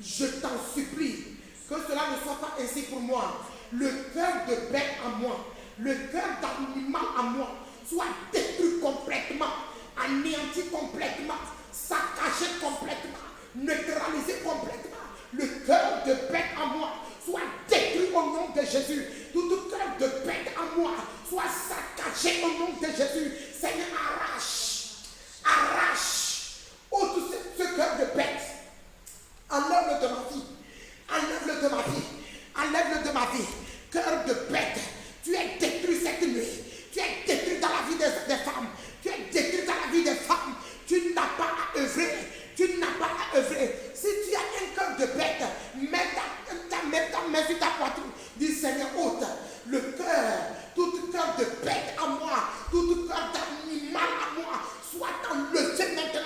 je t'en supplie que cela ne soit pas ainsi pour moi. Le cœur de bête en moi, le cœur d'animal en moi, soit détruit complètement, anéanti complètement, saccagé complètement, neutralisé complètement. Le cœur de bête en moi soit détruit au nom de Jésus. Tout cœur de bête en moi soit saccagé au nom de Jésus. Seigneur, arrache, ôte ce cœur de bête. Enlève-le de ma vie. Enlève-le de ma vie. Enlève-le de ma vie. Cœur de bête. Tu es détruit cette nuit. Tu es détruit dans la vie des femmes. Tu es détruit dans la vie des femmes. Tu n'as pas à œuvrer. Tu n'as pas à œuvrer. Si tu as un cœur de bête, mets ta main sur ta poitrine. Dis Seigneur, ôte ôte le cœur, tout cœur de bête à moi, tout cœur d'animal à moi, soit enlevé maintenant,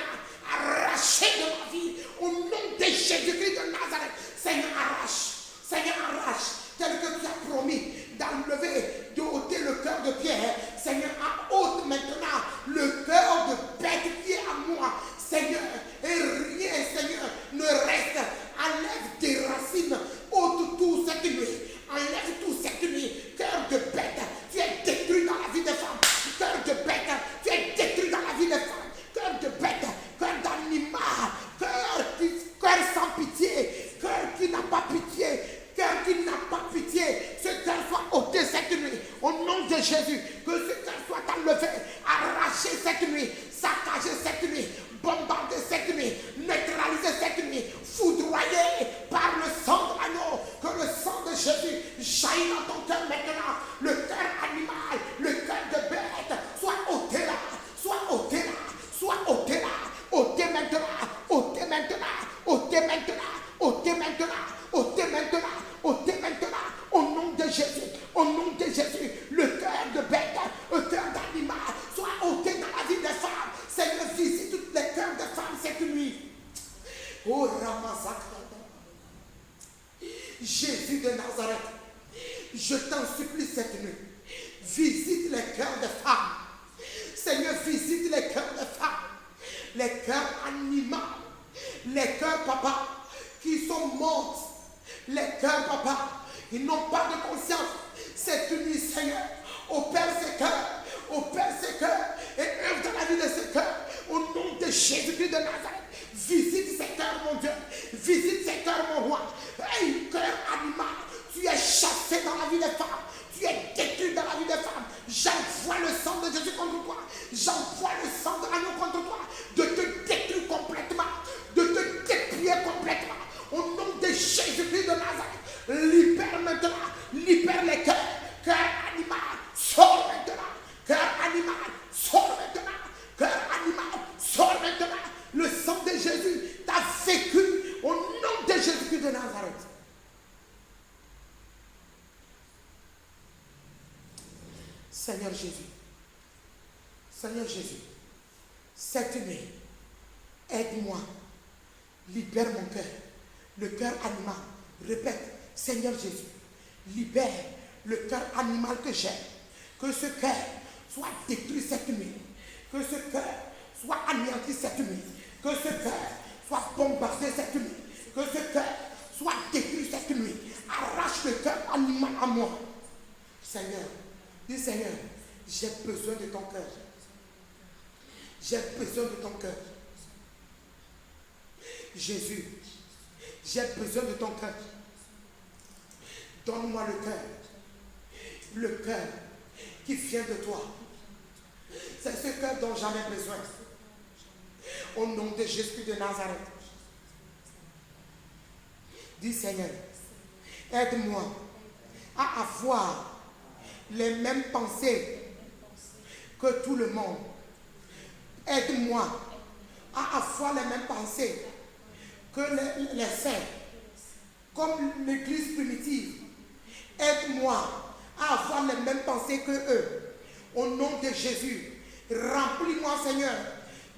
arraché de ma vie, au nom de Jésus-Christ de Nazareth. Seigneur, arrache, tel que tu as promis d'enlever, de ôter le cœur de pierre. Seigneur, ôte maintenant le cœur de bête qui est à moi, Seigneur, et rien, Seigneur, ne reste. Enlève tes racines, ôte tout cette nuit, enlève tout cette nuit, cœur de bête, tu es détruit dans la vie des femmes, cœur de bête, tu es détruit dans la vie des femmes, cœur de bête, cœur d'animal, cœur sans pitié, cœur qui n'a pas pitié, cœur qui n'a pas pitié, ce cœur soit ôté cette nuit, au nom de Jésus, que ce cœur soit enlevé, arraché cette nuit, saccagé cette nuit, bombardé cette nuit, neutralisé cette nuit, foudroyé par le sang de l'agneau, que le sang de Jésus jaillit dans ton cœur maintenant, le cœur animal, le cœur de bête, soit ôté là, soit ôté là, soit ôté là, ôté maintenant, ôté maintenant, ôté maintenant, ôté maintenant, ôté maintenant, ôté maintenant, au nom de Jésus, au nom de Jésus, le cœur de bête, le cœur d'animal, soit ôté dans la vie des femmes. Seigneur, visite tous les cœurs des femmes cette nuit. Oh Ramazak, Jésus de Nazareth, je t'en supplie cette nuit, visite les cœurs des femmes. Seigneur, visite les cœurs des femmes, les cœurs animaux, les cœurs, papa, qui sont morts, les cœurs, papa, ils n'ont pas de conscience. Cette nuit, Seigneur, opère ces cœurs, et œuvre dans la vie de ces cœurs, au nom de Jésus-Christ de Nazareth. Visite ces cœurs, mon Dieu, visite ces cœurs, mon roi. Un cœur animal, tu es chassé dans la vie des femmes, tu es détruit dans la vie des femmes. J'envoie le sang de Jésus contre toi, j'envoie le sang de l'agneau contre toi, de te détruire complètement, de te dépouiller complètement, au nom de Jésus-Christ de Nazareth. Libère maintenant, libère les cœurs, cœur animal, sors maintenant, cœur animal, sors maintenant, cœur animal, sors maintenant. Le sang de Jésus t'a vécu au nom de Jésus-Christ de Nazareth. Seigneur Jésus, cette nuit, aide-moi, libère mon cœur, le cœur animal. Répète, Seigneur Jésus, libère le cœur animal que j'ai, que ce cœur soit détruit cette nuit, que ce cœur soit anéanti cette nuit, que ce cœur soit bombardé cette nuit, que ce cœur soit détruit cette nuit. Arrache le cœur animal à moi. Seigneur, dis Seigneur, j'ai besoin de ton cœur. J'ai besoin de ton cœur. Jésus, j'ai besoin de ton cœur. Donne-moi le cœur qui vient de toi. C'est ce cœur dont j'en ai besoin. Au nom de Jésus de Nazareth. Dis Seigneur, aide-moi à avoir les mêmes pensées que tout le monde. Aide-moi à avoir les mêmes pensées que les saints, comme l'église primitive. Aide-moi à avoir les mêmes pensées que eux. Au nom de Jésus, remplis-moi, Seigneur,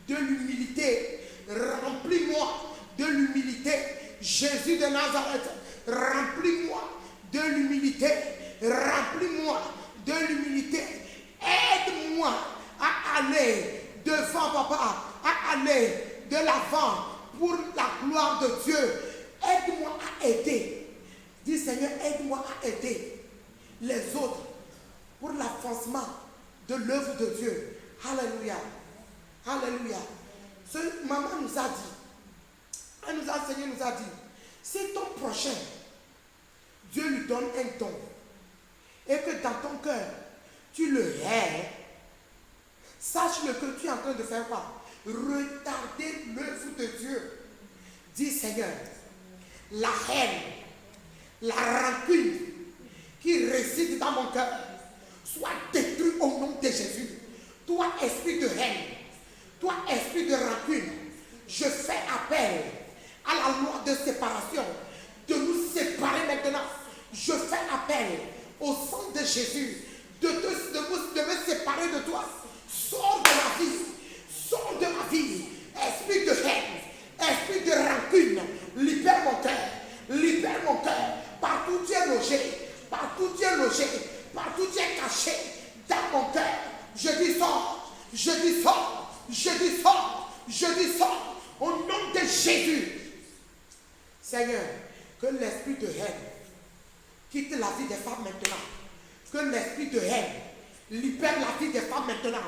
de l'humilité. Remplis-moi de l'humilité. Jésus de Nazareth, remplis-moi de l'humilité. Remplis-moi de l'humilité. Aide-moi à aller devant, papa, à aller de l'avant pour la gloire de Dieu. Aide-moi à aider. Dis Seigneur, aide-moi à aider les autres pour l'avancement de l'œuvre de Dieu. Alléluia. Alléluia. Maman nous a dit, elle nous a enseigné, nous a dit, si ton prochain, Dieu lui donne un don, et que dans ton cœur, tu le hais, sache-le que tu es en train de faire quoi? Retarder l'œuvre de Dieu. Dis Seigneur, la haine, la rancune qui réside dans mon cœur, soit détruite au nom de Jésus. Toi, esprit de haine, toi, esprit de rancune, je fais appel à la loi de séparation, de nous séparer maintenant. Je fais appel au sang de Jésus, de me séparer de toi. Sors de ma vie. Sors de ma vie. Esprit de haine, esprit de rancune, libère mon cœur. Libère mon cœur. Partout tu es logé. Partout tu es logé. Partout tu es caché. Dans mon cœur. Je dis sors. Je dis sors. Je dis sors. Je dis sors. Au nom de Jésus. Seigneur, que l'esprit de haine quitte la vie des femmes maintenant. Que l'esprit de haine libère la vie des femmes maintenant.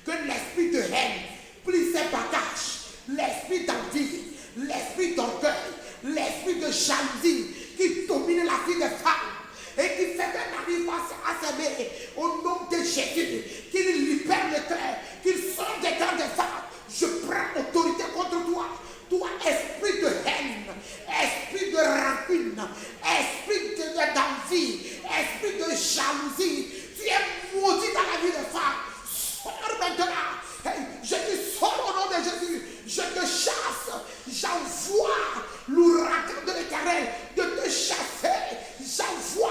Que l'esprit de haine plie ses bagages. L'esprit d'envie, l'esprit d'orgueil, l'esprit de jalousie qui domine la vie des femmes et qui fait qu'un arrive à s'aimer. Au nom de Jésus, qu'il libère le cœur, qu'il sort des cœurs des femmes. Je prends autorité contre toi. Toi, esprit de haine, esprit de rancune, esprit d'envie, esprit de jalousie, tu es maudit dans la vie des femmes. Sors maintenant. Hey, je te sors au nom de Jésus. Je te chasse. J'envoie l'ouragan de l'Éternel de te chasser. J'envoie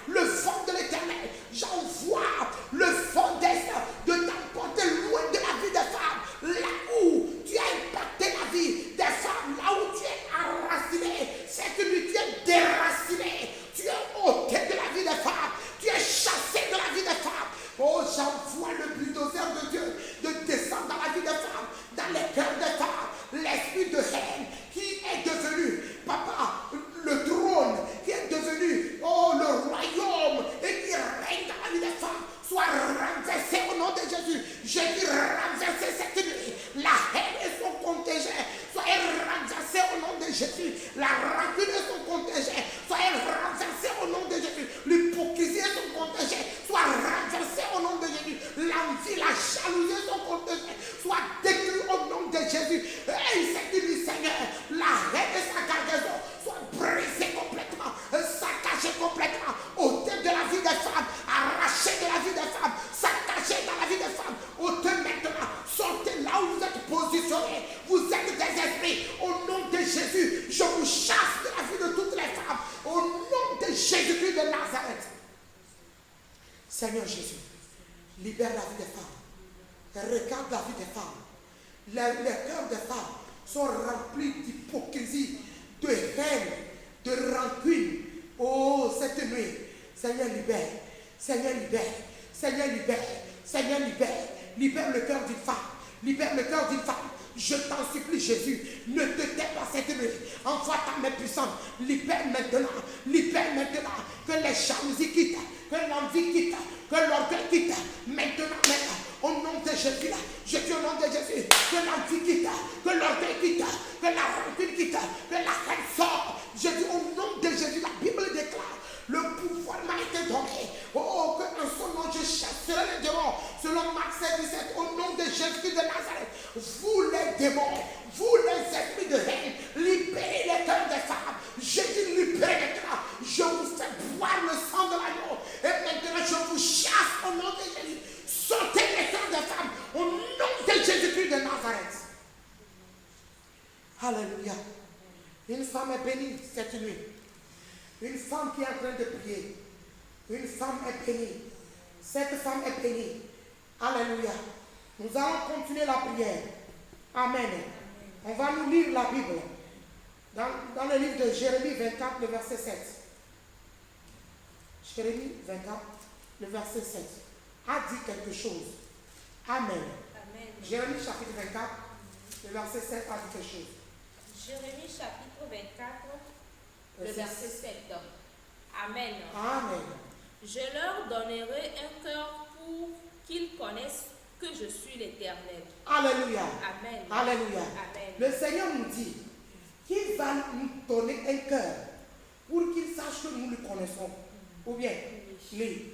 le vent de l'Éternel. J'envoie le vent d'Est de t'emporter loin de la vie des femmes. Là où tu as impacté la vie des femmes, là où tu es enraciné, c'est que tu es déraciné. Tu es ôté de la vie des femmes. Tu es chassé de la vie des femmes. Oh, j'envoie le bulldozer de Dieu de descendre dans la vie des femmes, dans les cœurs des femmes. L'esprit de haine qui est devenu, papa, le trône, qui est devenu, oh, le royaume et qui règne dans la vie des femmes, soit renversé au nom de Jésus. Je dis renverser cette nuit. La haine et son contingent, soyez renversés au nom de Jésus. La rancune et son contingent, soyez renversés au nom de Jésus. L'hypocrisie et son contingent, soit renversé au nom de Jésus. L'envie, la jalousie et son contingent, soit détruit au nom de Jésus. Et cette nuit, Seigneur, la haine et sa cargaison soit brisée complètement, saccagée complètement, ôtée de la vie des femmes, arrachée de la vie des femmes, saccagée dans la vie des femmes, ôtée maintenant, sortez là où vous êtes positionnés, vous êtes des esprits, au nom de Jésus, je vous chasse de la vie de toutes les femmes, au nom de Jésus-Christ de Nazareth. Seigneur Jésus, libère la vie des femmes, regarde la vie des femmes, les cœurs des femmes sont remplis d'hypocrisie, de haine, de rancune. Oh, cette nuit, Seigneur libère, Seigneur libère, Seigneur libère, Seigneur libère, libère le cœur d'une femme, libère le cœur d'une femme. Je t'en supplie, Jésus, ne te tais pas cette nuit. Envoie ta main puissante, libère maintenant, que les jalousies quittent, que l'envie quitte, que l'orgueil quitte, maintenant. Au nom de Jésus, là, je dis au nom de Jésus, que l'envie quitte, que l'orgueil quitte, que la rancune quitte, que la haine sort. Je dis au nom de Jésus, la Bible déclare, le pouvoir m'a été donné. Oh, que en son nom je chasserai les démons. Selon Marc 7,17, au nom de Jésus de Nazareth, vous les démons, vous les esprits de haine, libérez les cœurs des femmes. Jésus libérez maintenant. Je vous fais boire le sang de l'agneau. Et maintenant je vous chasse au nom de Jésus. Sortez les cœurs des femmes au nom de Jésus-Christ de Nazareth. Alléluia. Une femme est bénie cette nuit. Une femme qui est en train de prier. Une femme est bénie. Cette femme est bénie. Alléluia. Nous allons continuer la prière. Amen. On va nous lire la Bible. Dans le livre de Jérémie 24, le verset 7. Jérémie 24, le verset 7. A dit quelque chose. Amen. Amen. Jérémie chapitre 24, le verset 7 a dit quelque chose. Jérémie chapitre 24, le verset 7. Amen. Amen. Je leur donnerai un cœur pour qu'ils connaissent que je suis l'Éternel. Alléluia. Amen. Alléluia. Amen. Le Seigneur nous dit qu'il va nous donner un cœur pour qu'il sache que nous le connaissons. Ou bien, lui.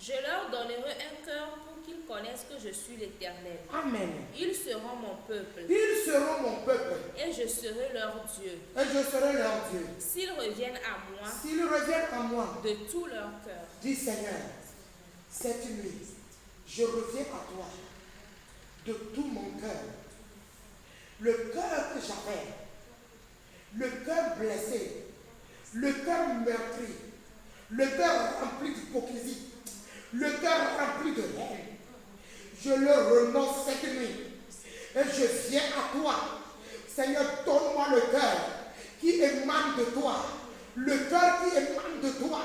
Je leur donnerai un cœur pour qu'ils connaissent que je suis l'Éternel. Amen. Ils seront mon peuple. Ils seront mon peuple. Et je serai leur Dieu. Et je serai leur Dieu. S'ils reviennent à moi. S'ils reviennent à moi. De tout leur cœur. Dis Seigneur, cette nuit, je reviens à toi de tout mon cœur. Le cœur que j'avais, le cœur blessé, le cœur meurtri, le cœur rempli d'hypocrisie, le cœur rempli de haine, je le renonce cette nuit. Et je viens à toi. Seigneur, donne-moi le cœur qui émane de toi, le cœur qui émane de toi,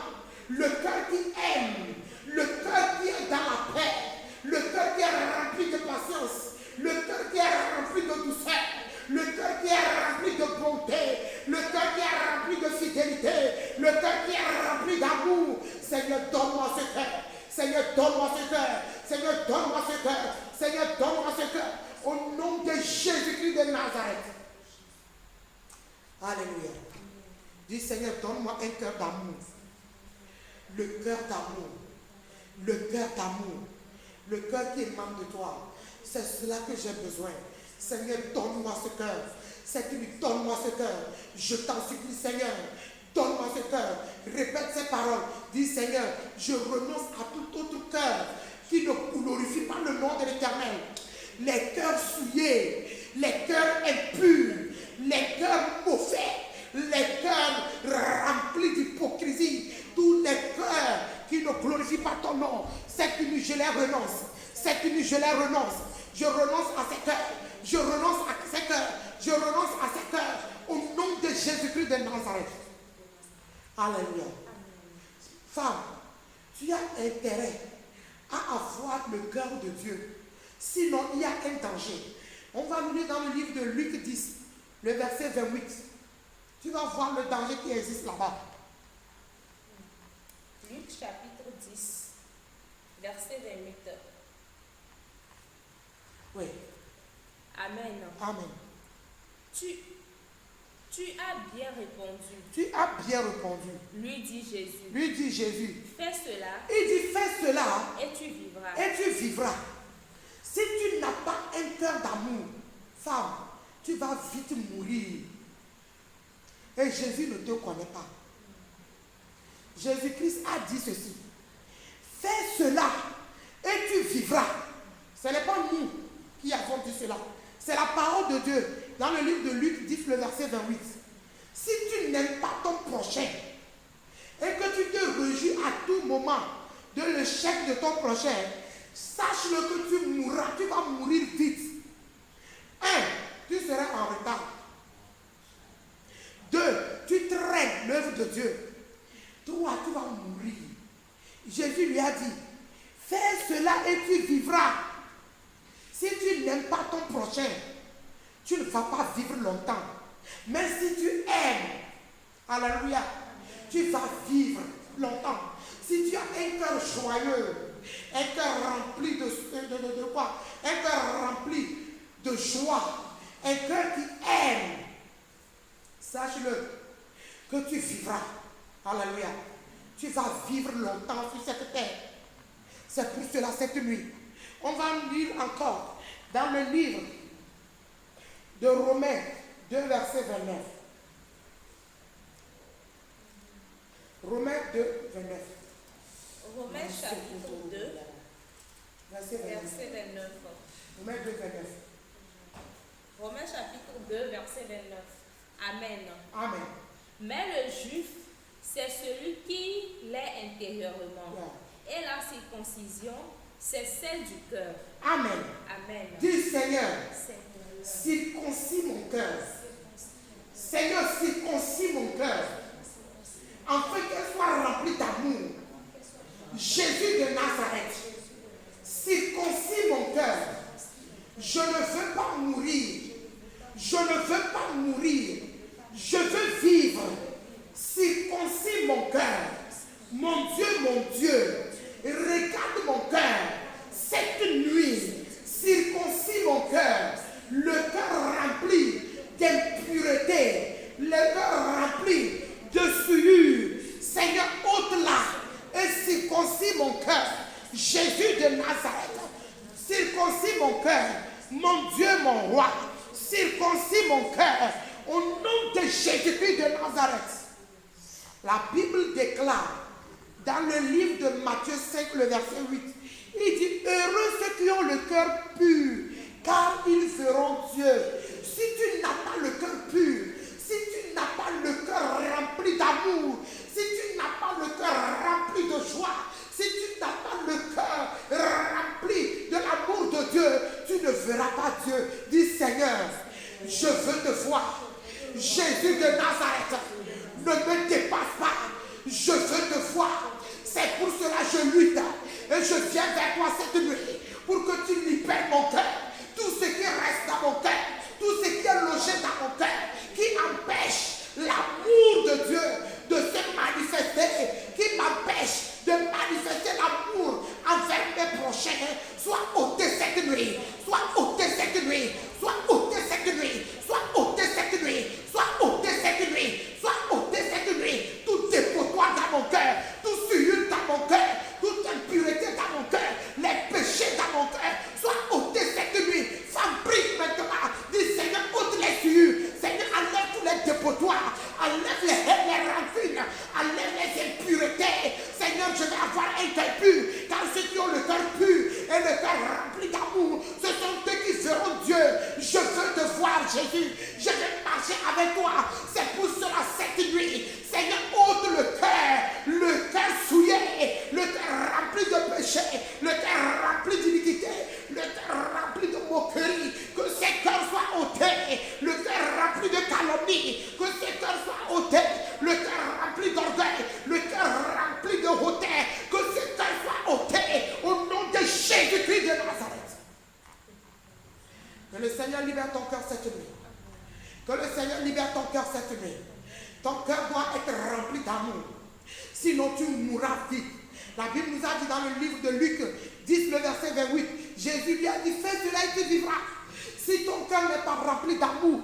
le cœur qui aime, le cœur qui est dans la paix, le cœur qui est rempli de patience, le cœur qui est rempli de douceur, le cœur qui est rempli de bonté, le cœur qui est rempli de fidélité, le cœur qui est rempli d'amour. Seigneur, donne-moi ce cœur. Seigneur, donne-moi ce cœur. Seigneur, donne-moi ce cœur. Seigneur, donne-moi ce cœur. Au nom de Jésus-Christ de Nazareth. Alléluia. Dis, Seigneur, donne-moi un cœur d'amour. Le cœur d'amour. Le cœur d'amour. Le cœur qui émane de toi. C'est cela que j'ai besoin. Seigneur, donne-moi ce cœur. Seigneur, donne-moi ce cœur. Je t'en supplie, Seigneur. Donne-moi ce cœur. Répète ces paroles. Dis, Seigneur, je renonce à tout autre cœur qui ne glorifie pas le nom de l'Éternel. Les cœurs souillés, les cœurs impurs, les cœurs mauvais, les cœurs remplis d'hypocrisie, tous les cœurs qui ne glorifient pas ton nom. Cette nuit, je les renonce. Cette nuit, je les renonce. Je renonce à ces cœurs. Je renonce à ces cœurs. Je renonce à ces cœurs. Au nom de Jésus-Christ de Nazareth. Alléluia. Femme, tu as intérêt à avoir le cœur de Dieu. Sinon, il y a un danger. On va lire dans le livre de Luc 10, le verset 28. Tu vas voir le danger qui existe là-bas. Luc chapitre 10, verset 28. Oui. Amen. Amen. Tu as bien répondu. Tu as bien répondu. Lui dit Jésus. Lui dit Jésus. Fais cela. Il dit fais cela. Et tu vivras. Et tu vivras. Si tu n'as pas un cœur d'amour, femme, tu vas vite mourir. Et Jésus ne te connaît pas. Jésus-Christ a dit ceci. Fais cela et tu vivras. Ce n'est pas nous qui avons dit cela. C'est la parole de Dieu. Dans le livre de Luc 10, le verset 28. Si tu n'aimes pas ton prochain et que tu te réjouis à tout moment de l'échec de ton prochain, sache-le que tu mourras, tu vas mourir vite. 1. Tu seras en retard. 2. Tu traînes l'œuvre de Dieu. 3. Tu vas mourir. Jésus lui a dit, fais cela et tu vivras. Si tu n'aimes pas ton prochain, tu ne vas pas vivre longtemps. Mais si tu aimes, alléluia, tu vas vivre longtemps. Si tu as un cœur joyeux, un cœur rempli de quoi? Un cœur rempli de joie, un cœur qui aime, sache-le que tu vivras. Alléluia. Tu vas vivre longtemps sur cette terre. C'est pour cela cette nuit. On va lire encore dans le livre de Romains 2, verset 29. Romains 2, 29. Romains chapitre 2, verset 29. Romains 2, 29. Romains chapitre 2, verset 29. Amen. Amen. Mais le juif, c'est celui qui l'est intérieurement. Yeah. Et la circoncision, c'est celle du cœur. Amen. Amen. Dis Seigneur, circoncis mon cœur. Seigneur, circoncis mon cœur. Afin qu'elle soit remplie d'amour. Jésus de Nazareth, circoncis mon cœur. Je ne veux pas mourir. Je ne veux pas mourir. Je veux vivre. Circoncis mon cœur. Mon Dieu, regarde mon cœur. Cette nuit, circoncis mon cœur. Le cœur rempli d'impureté. Le cœur rempli de souillure. Seigneur, ôte-la et circoncis mon cœur. Jésus de Nazareth, circoncis mon cœur. Mon Dieu, mon roi, circoncis mon cœur. Au nom de Jésus-Christ de Nazareth. La Bible déclare dans le livre de Matthieu 5, le verset 8, il dit, heureux ceux qui ont le cœur pur, car ils verront Dieu. Si tu n'as pas le cœur pur, si tu n'as pas le cœur rempli d'amour, si tu n'as pas le cœur cœur rempli de joie, si tu n'as pas le cœur rempli de l'amour de Dieu, tu ne verras pas Dieu. Dis Seigneur, je veux te voir. Jésus de Nazareth, ne me dépasse pas. Je veux te voir. C'est pour cela que je lutte. Et je viens vers toi cette nuit pour que tu libères mon cœur. Tout ce qui reste dans mon cœur, tout ce qui est logé dans mon cœur, qui empêche l'amour de Dieu de se manifester, qui m'empêche de manifester l'amour envers mes prochains, soit ôté cette nuit, soit ôté cette nuit, soit ôté cette nuit, soit ôté cette nuit, soit ôté cette nuit, soit ôté cette nuit, tout dépotoir dans mon cœur, tout souillure dans mon cœur, toute impureté dans mon cœur, les péchés dans mon cœur, soit ôté cette nuit. Femme, prie maintenant, dis Seigneur, ôte les souillures, Seigneur, enlève tous les dépotoirs, enlève les rancines, enlève les impuretés. Seigneur, je vais avoir un cœur pur, car ceux qui ont le cœur pur et le cœur rempli d'amour, ce sont eux qui verront Dieu. Je veux te voir, Jésus. Je vais marcher avec toi. C'est pour cela cette nuit, Seigneur, ôte le cœur souillé, le cœur rempli de péché, le cœur rempli d'iniquité, le cœur rempli de moquerie, que ces cœurs soient ôtés, le cœur rempli de calomnie, que ces cœurs soient ôtés, le cœur rempli d'orgueil, le cœur rempli de hauteur, que ces cœurs soient ôtés au nom de Jésus-Christ de Nazareth. Que le Seigneur libère ton cœur cette nuit. Que le Seigneur libère ton cœur cette nuit. Ton cœur doit être rempli d'amour. Sinon tu mourras vite. La Bible nous a dit dans le livre de Luc 10, le verset 28, Jésus lui a dit, fais cela et tu vivras. Si ton cœur n'est pas rempli d'amour,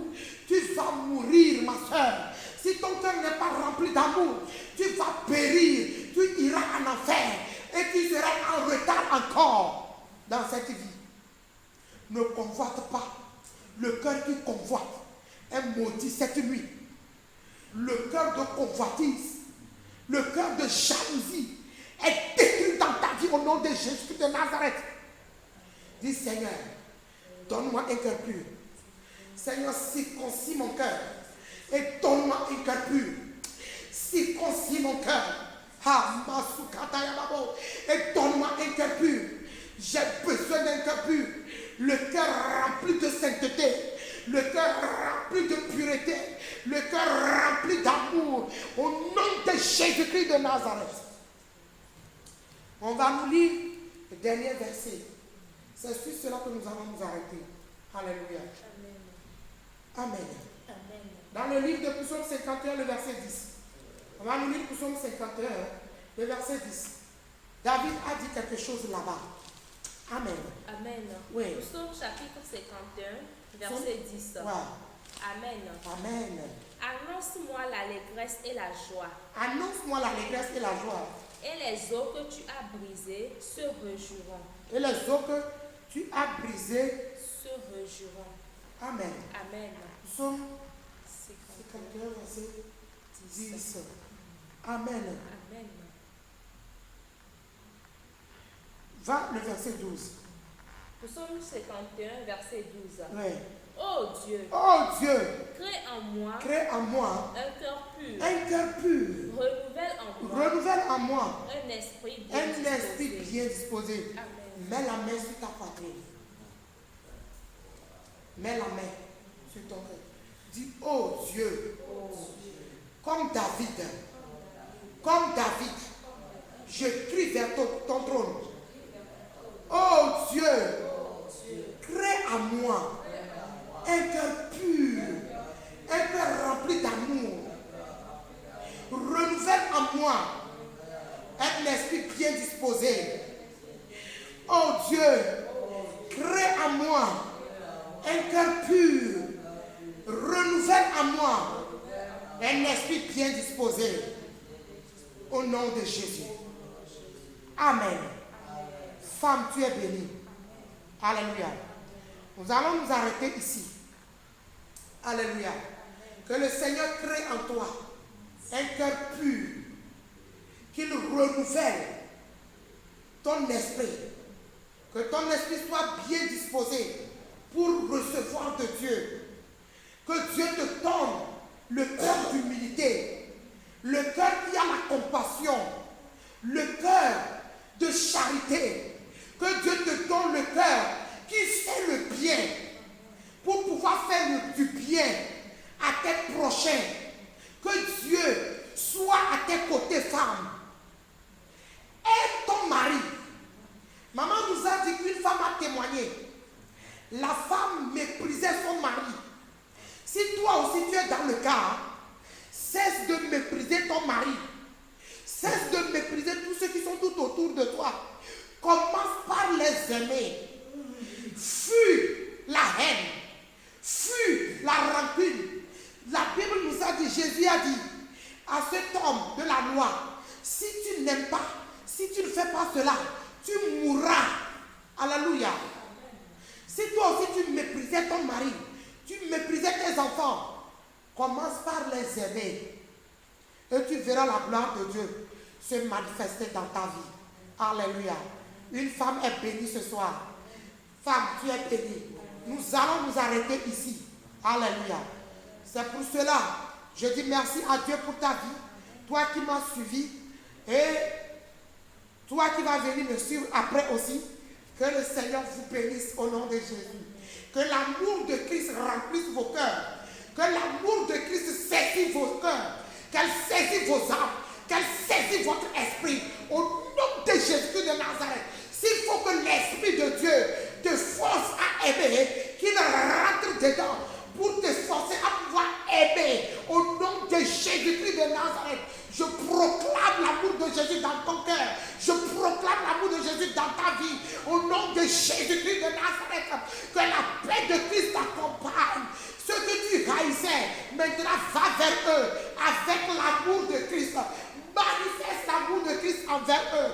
tu vas mourir, ma soeur. Si ton cœur n'est pas rempli d'amour, tu vas périr, tu iras en enfer et tu seras en retard encore dans cette vie. Ne convoite pas. Le cœur qui convoite est maudit cette nuit. Le cœur de convoitise, le cœur de jalousie est détruit dans ta vie au nom de Jésus de Nazareth. Dis Seigneur, donne-moi un cœur pur. Seigneur, circoncis mon cœur et donne-moi un cœur pur. Circoncis mon cœur. Et donne-moi un cœur pur. J'ai besoin d'un cœur pur. Le cœur rempli de sainteté. Le cœur rempli de pureté. Le cœur rempli d'amour. Au nom de Jésus-Christ de Nazareth. On va nous lire le dernier verset. C'est sur cela que nous allons nous arrêter. Alléluia. Amen. Amen. Dans le livre de Psaume 51, le verset 10. On va nous lire Psaume 51, le verset 10. David a dit quelque chose là-bas. Amen. Amen. Oui. Psaume chapitre 51, verset 10. Ouais. Amen. Amen. Annonce-moi l'allégresse et la joie. Annonce-moi l'allégresse et la joie. Et les os que tu as brisés se réjouiront. Et les os que tu as brisés se réjouiront. Amen. Amen. Psaume 51, verset 10. Amen. Amen. Va le verset 12. Psaume 51, verset 12. Oui. Oh Dieu. Oh Dieu. Crée en moi. Un cœur pur. Un cœur pur. Renouvelle en moi. En moi. Un esprit bien disposé. Amen. Mets la main sur ta poitrine. Mets la main sur ton cœur. Dis, oh Dieu. Comme David. Je crie vers ton trône. Oh Dieu. Crée en moi un cœur pur, un cœur rempli d'amour. Renouvelle en moi un esprit bien disposé. Oh Dieu, crée en moi un cœur pur. Renouvelle en moi un esprit bien disposé. Au nom de Jésus. Amen. Femme, tu es bénie. Alléluia. Nous allons nous arrêter ici. Alléluia. Que le Seigneur crée en toi un cœur pur. Qu'il renouvelle ton esprit. Que ton esprit soit bien disposé pour recevoir de Dieu. Que Dieu te donne le cœur d'humilité. Le cœur qui a la compassion le cœur de charité. Que Dieu te donne le cœur qui fait le bien pour pouvoir faire du bien à tes prochains. Que Dieu soit à tes côtés, femme. Aide ton mari. Maman nous a dit qu'une femme a témoigné. La femme méprisait son mari. Si toi aussi tu es dans le cas, cesse de mépriser ton mari. Cesse de mépriser tous ceux qui sont tout autour de toi. Commence par les aimer. Fuis la haine. Fuis la rancune. La Bible nous a dit, Jésus a dit à cet homme de la loi, si tu n'aimes pas, si tu ne fais pas cela, tu mourras. Alléluia. Si toi aussi tu méprisais ton mari, tu méprisais tes enfants, commence par les aimer. Et tu verras la gloire de Dieu se manifester dans ta vie. Alléluia. Une femme est bénie ce soir. Femme, tu es bénie. Nous allons nous arrêter ici. Alléluia. C'est pour cela, je dis merci à Dieu pour ta vie. Toi qui m'as suivi et toi qui vas venir me suivre après aussi. Que le Seigneur vous bénisse au nom de Jésus. Que l'amour de Christ remplisse vos cœurs. Que l'amour de Christ saisit vos cœurs. Qu'elle saisit vos âmes. Qu'elle saisit votre esprit. Au nom de Jésus de Nazareth. S'il faut que l'Esprit de Dieu te force à aimer, qu'il rentre dedans pour te forcer à pouvoir aimer. Au nom de Jésus-Christ de Nazareth. Je proclame l'amour de Jésus dans ton cœur. Je proclame l'amour de Jésus dans ta vie. Au nom de Jésus-Christ de Nazareth. Que la paix de Christ t'accompagne. Ce que tu haïssais, maintenant va vers eux. Avec l'amour de Christ. Manifeste l'amour de Christ envers eux.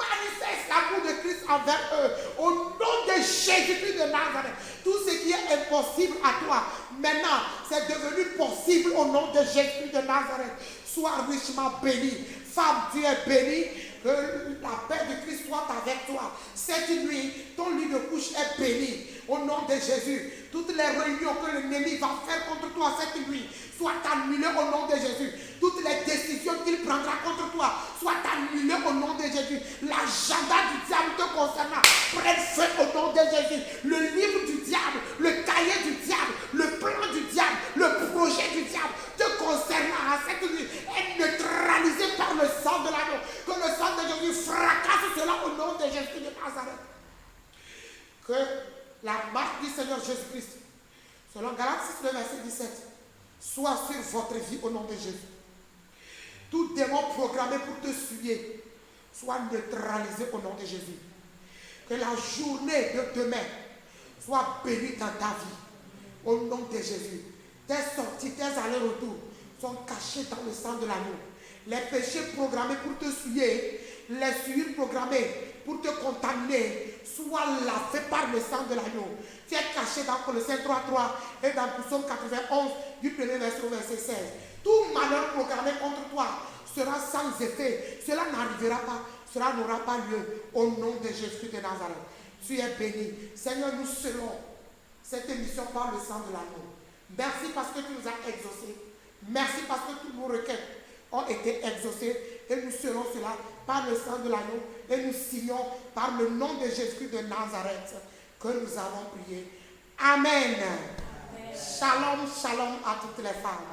Manifeste l'amour de Christ envers eux. Au nom de Jésus-Christ de Nazareth. Tout ce qui est impossible à toi, maintenant, c'est devenu possible au nom de Jésus de Nazareth. Sois richement béni. Femme, tu es bénie. Que la paix de Christ soit avec toi. Cette nuit, ton lit de couche est béni. Au nom de Jésus. Toutes les réunions que l'ennemi va faire contre toi cette nuit soient annulées au nom de Jésus. Toutes les décisions qu'il prendra contre toi soient annulées au nom de Jésus. L'agenda du diable te concernant prenne feu au nom de Jésus. Le livre du diable, le cahier du diable, le plan du diable, le projet du diable te concernant à cette nuit est neutralisé par le sang de l'agneau. Que le sang de Jésus fracasse cela au nom de Jésus de Nazareth. Que la marque du Seigneur Jésus-Christ, selon Galates 6, le verset 17, soit sur votre vie au nom de Jésus. Tout démon programmé pour te souiller soit neutralisé au nom de Jésus. Que la journée de demain soit bénie dans ta vie au nom de Jésus. Tes sorties, tes allers-retours sont cachés dans le sang de l'agneau. Les péchés programmés pour te souiller, les souillures programmées pour te contaminer, soient lavés par le sang de l'agneau. Tu es caché dans Colossiens 3.3 et dans Psaume 91 du 1er verset au verset 16. Tout malheur programmé contre toi sera sans effet. Cela n'arrivera pas, cela n'aura pas lieu au nom de Jésus de Nazareth. Tu es béni. Seigneur, nous scellons cette émission par le sang de l'agneau. Merci parce que tu nous as exaucés. Merci parce que toutes nos requêtes ont été exaucées et nous scellons cela par le sang de l'agneau et nous signons par le nom de Jésus de Nazareth que nous avons prié. Amen. Amen. Shalom, shalom à toutes les femmes.